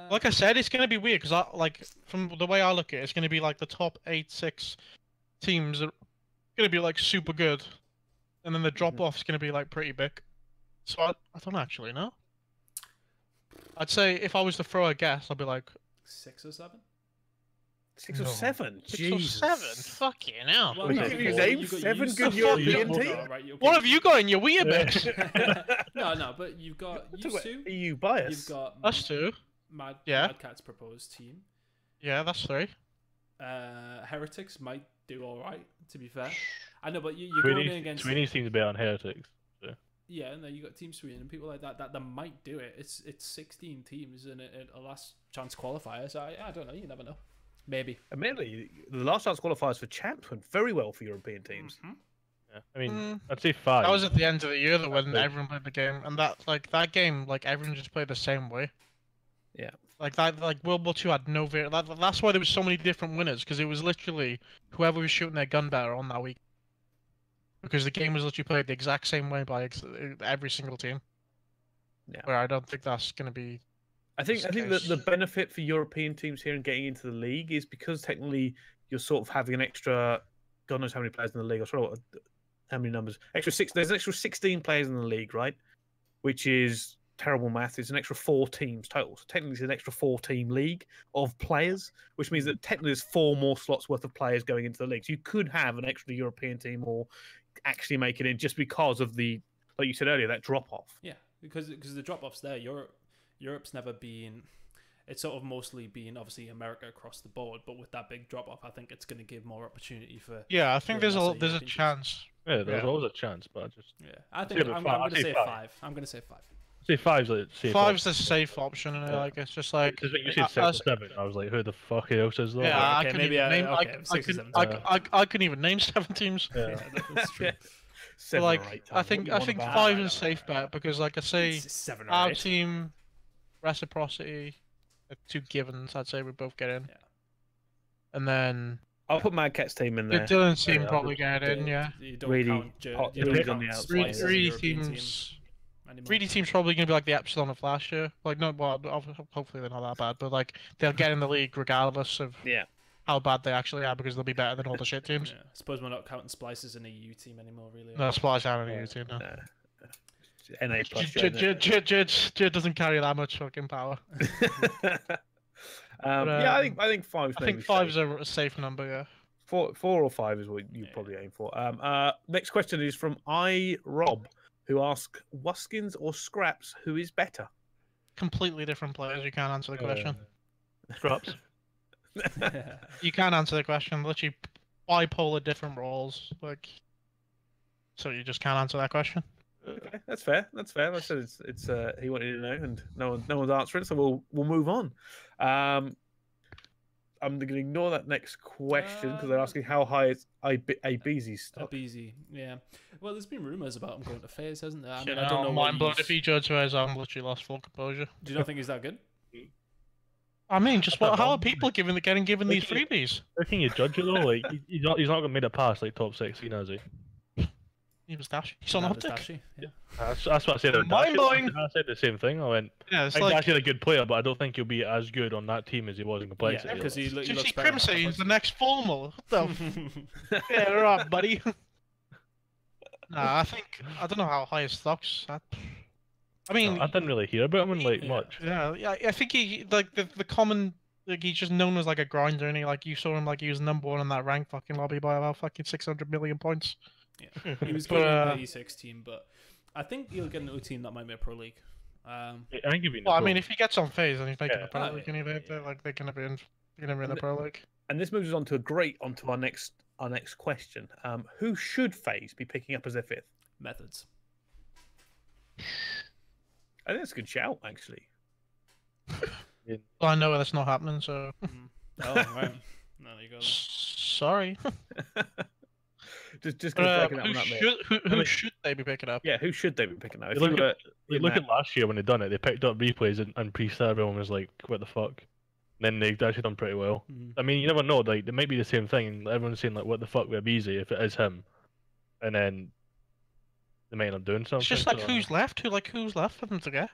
Like I said, it's gonna be weird because from the way I look at it, it's gonna be like the top 6 teams are gonna be like super good, and then the drop off is gonna be like pretty big. So I don't actually know. I'd say if I was to throw a guess, I'd be like 6 or 7. 6 or No. 7. 6 Jesus. or 7. Fucking hell. Well, We no, can because name you've got 7 used good to- European you've teams. got- right, okay. What have you got in your weird Yeah. bitch? No, but you've got Talk used about to. EU bias. You've got Us two. Mad Yeah. Cat's proposed team. Yeah, that's 3. Heretics might do all right, to be fair. I know, but you're going in against. Sweeney seems to be on Heretics. Yeah, and then you got Team Sweden and people like that might do it. It's 16 teams in a last chance qualifier, so I don't know. You never know. Maybe. Admittedly, the last chance qualifiers for champs went very well for European teams. Yeah. I mean, Mm. I'd say 5. That was at the end of the year though, when big. everyone played the game, and that game, like everyone just played the same way. Yeah. Like World War II had no that's why there was so many different winners, because it was literally whoever was shooting their gun better on that week. Because the game was literally played the exact same way by every single team. Yeah. Where I don't think that's gonna be. I think that case. the benefit for European teams here and getting into the league is because technically you're sort of having an extra, God knows how many players in the league. I forgot how many numbers. Extra 6. There's an extra 16 players in the league, right? Which is terrible math. It's an extra 4 teams total. So technically, it's an extra 4-team league of players, which means that technically there's 4 more slots worth of players going into the league. So you could have an extra European team or actually make it in just because of the, like you said earlier, that drop off. Yeah, because the drop offs there. Europe's never been. It's sort of mostly been obviously America across the board, but with that big drop off, I think it's going to give more opportunity for. Yeah, I think Yeah, there's that's a a there's a European chance. Yeah, there's Yeah. always a chance, but I just Yeah, I Say think about I'm five. going I'd to say say 5. 5. I'm going to say 5. Say five's like safe. Five's the safe option, and like it's just like Because when you said 6 or 7, I was like, who the fuck else is there? yeah, Right, I okay, couldn't maybe even name. okay, 6 or 7. I couldn't even name 7 teams. Yeah. That's true. 7 Like or 8 I times. think What do you want about 5 I is a know, safe I know. bet because like I say, It's 7 or our 8. team, reciprocity, are 2 givens. I'd say we both get in. Yeah. And then I'll put Mad Cat's team in there. Dylan's team Yeah, probably get in. Yeah. You don't Really count, hot- you don't really count on the outside. Splice as a Greedy European team teams. anymore. Greedy team's probably gonna be like the Epsilon of last year. Like no, well, hopefully they're not that bad, but like they'll get in the league regardless of Yeah. how bad they actually are because they'll be better than all the shit teams. Yeah. I suppose we're not counting Splice as an EU team anymore, really. No, Splash out of the team now. NA plus. Jid doesn't carry that much fucking power. Yeah, I think 5's I think 5's a safe number, yeah. 4 or 5 is what you probably aim for. Next question is from Rob, who asks, Wuskins or Scraps, who is better? Completely different players. You can't answer the question. Scraps. You can't answer the question. Literally bipolar different roles. Like, so you just can't answer that question. Okay, that's fair. That's fair. Like I said it's he wanted to know, and no one's answering, so we'll move on. I'm going to ignore that next question because they're asking how high is ABZ's stock. ABZ, yeah. Well, there's been rumours about him going to FaZe, hasn't there? I mean, Shit, I don't know. mind blown if he judged FaZe, I'm literally lost full composure. Do you not think he's that good? I mean, just I don't how know. are people getting given these freebies? How can you judge it though? Like he's not going to make it past like top 16, has he? He was dash. He's on Nah, optic. Dashy, yeah. That's what I said. about Dash. Mind-blowing. I said the same thing. I went. Yeah, I it's think like Dash is a good player, but I don't think he'll be as good on that team as he was in complexity. Yeah, because he did you looks see better. Crimson is the next formal. What the yeah, right, buddy. Nah, I don't know how high his stocks. I mean, I didn't really hear about him in like Yeah. much. yeah, I think he like the common like he's just known as like a grinder, and he like you saw him like he was number 1 in that rank fucking lobby by about fucking 600 million points. Yeah. He was But, good in the E6 team, but I think he'll get into a team that might be a pro league. I think he'll be in the Well, I pro. mean, if he gets on phase and he's making Yeah. a pro Oh, league, yeah, and yeah. like they're gonna be in the pro league. And this moves us on to onto our next question. Who should FaZe be picking up as their 5th? Methods. I think that's a good shout, actually. Well, I know that's not happening, so Oh, right. No, there you go. sorry. just But, flagging that who one up there. who should they be picking up? Yeah, who should they be picking up? If Look you were in Look that- at last year when they done it. They picked up replays and pre-star. Everyone was like, "What the fuck?" And then they've actually done pretty well. Mhm. I mean, you never know. Like, it might be the same thing, and everyone's saying like, "What the fuck?" With easy if it is him, and then they might end up doing something. It's just like so- who's left for them to get?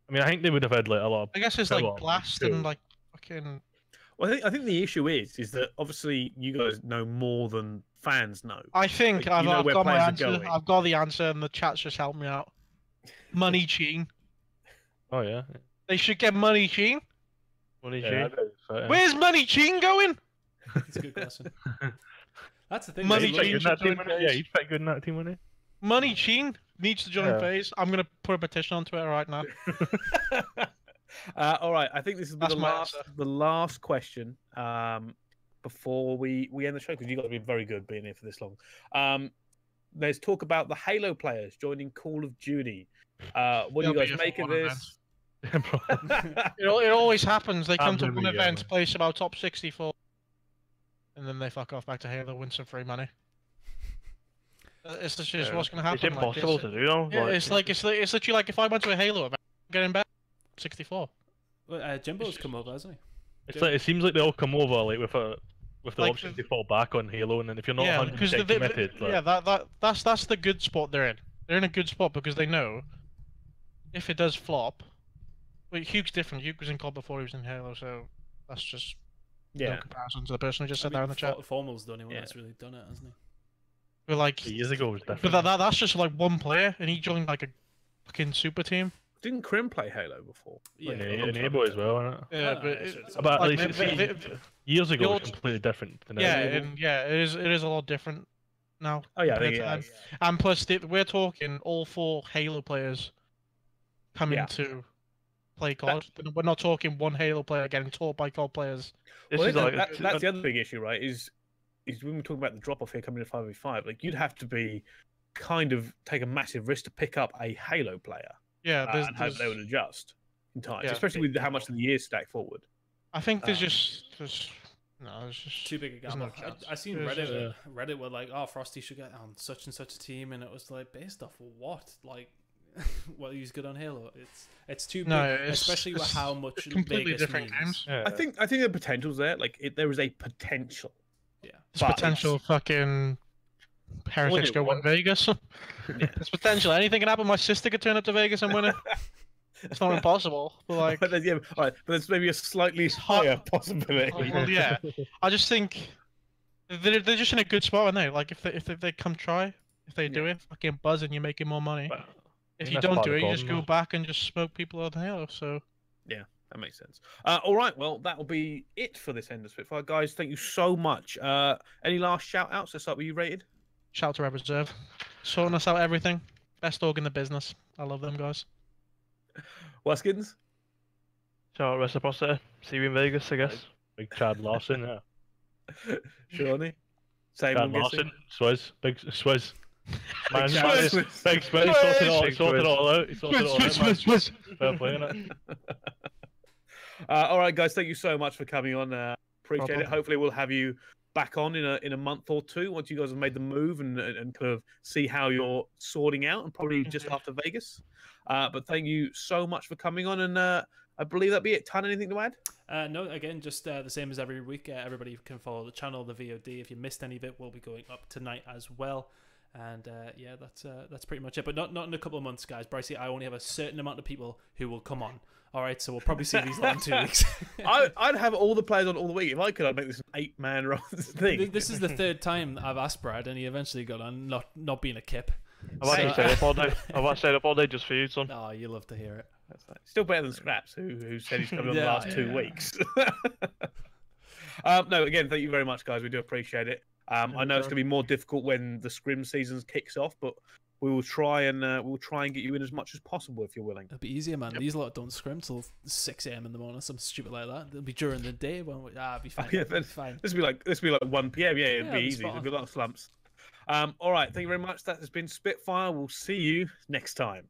I mean, I think they would have had like a lot. I guess it's Well, like Blast true. and like fucking. Well, I think the issue is that obviously you guys know more than fans know. I think Like, you know I've where got my players are answer. going. I've got the answer, and the chat's just helped me out. Money Sheen. Oh yeah. They should get Money Sheen. What is Yeah, you? Where's Money Sheen going? That's a good question. That's the thing. Money they He'd fit change good in that should team, join wouldn't he? Yeah, FaZe. he'd fit good in that team, wouldn't Money Sheen needs to join Yeah. FaZe. I'm gonna put a petition on Twitter right now. All right, I think this has been That's my answer. the last question before we end the show because you guys have been very good being here for this long. There's talk about the Halo players joining Call of Duty. What do They'll you guys be make for of one this? he? It always happens. They come to Absolutely, one yeah, event, man. place about top 64, and then they fuck off back to Halo, win some free money. It's just Yeah. what's gonna happen. It's impossible to do though. Yeah, it's literally like if I went to a Halo event, I'm getting back 64. Well, Jimbo's come over, hasn't he? It's like it seems like they all come over like with the Like option the- to fall back on Halo, and then if you're not Yeah, 100% committed, like, yeah, that's the good spot they're in. They're in a good spot because they know if it does flop. Well, Hugh's different. Hugh was in COD before he was in Halo, so that's just no Yeah, comparison to the person who just said that in the chat. Formal's the only one Yeah. that's really done it, hasn't he? But like, years ago it was but different. that's just like one player, and he joined like a fucking super team. didn't Crim play Halo before? Yeah, and Abo as well, isn't it? Yeah, Ah, but it's- it- it's- But like, like, years ago it was completely different. To now. yeah, and yeah, it is a lot different now. Oh yeah, I think compared it to is. then. And plus, we're talking all 4 Halo players coming Yeah. to play COD. We're not talking one Halo player getting taught by COD players. This Well, is like that's the other big issue, right? Is when we're talking about the drop off here coming to 5v5, like you'd have to be kind of take a massive risk to pick up a Halo player. Yeah, and hope they would adjust in time, Yeah. especially with how much of the years stack forward. I think there's Um, there's just too big a there's no gamble. chance. I seen There's Reddit. just- Reddit were like, "Oh, Frosty should get on such and such a team," and it was like, based off of what? Like, well, he's good on Halo. It's too big, No, it's- especially with it's how much completely Vegas different means. games. Yeah. I think the potential's there. Like there is a potential. Yeah, There's But potential fucking heretics it go win was. Vegas. There's potential. Anything can happen. My sister could turn up to Vegas and win it. It's not impossible. But like, But then, yeah, all right, but there's maybe a slightly higher possibility. well, yeah. I just think they're just in a good spot, aren't they? Like if they come try, if they do it, fucking buzz and you're making more money. But I If think you that's don't part do of it, the you just go problem, back and just smoke people on Halo. So That makes sense. All right, well, that will be it for this end of Spitfire. Guys, thank you so much. Any last shout-outs? Let's start with you, Rated. shout out to Red Reserve, sorting us out everything. Best org in the business. I love them guys. Wuskins? So reciprocity. See you in Vegas, I guess. Big Chad Larson, yeah. Shawnee? Same, Chad I'm guessing? Larson, Swizz, big Swizz. Man, Chad man, Swizz. big Swizz, he sorted it all, Big sorted it Swizz. all out. He sorted it all out, man. Fair play, innit? All right, guys, thank you so much for coming on. Appreciate it. Problem. Hopefully, we'll have you back on in a month or two once you guys have made the move and kind of see how you're sorting out, and probably just after Vegas. But thank you so much for coming on, and I believe that'd be it. Ton, anything to add? No, again, just the same as every week. Everybody can follow the channel, the VOD. If you missed any of it, we'll be going up tonight as well. And yeah, that's pretty much it. But not in a couple of months, guys. Bricey, I only have a certain amount of people who will come on. All right, so we'll probably see these lot in 2 weeks. I'd have all the players on all the week. If I could, I'd make this an 8-man thing. This is the third time I've asked Brad, and he eventually got on, not being a kip. I've actually stayed up all day. I've actually stayed up all day just for you, son. Oh, you love to hear it. That's right. Still better than Scraps, who said he's coming on the Yeah, last 2 yeah. weeks. No, again, thank you very much, guys. We do appreciate it. I know it's going to be more difficult when the scrim season kicks off, but we will try and get you in as much as possible if you're willing. It'll be easier, man. These lot don't scrim till 6 a.m. in the morning, something stupid like that. It'll be during the day. It'll be fine. Yeah, It'll be fine. This will be like 1 p.m. Yeah, it'll Yeah, be it'll be easy. spot There'll on. be a lot of slumps. All right, thank you very much. That has been Spitfire. We'll see you next time.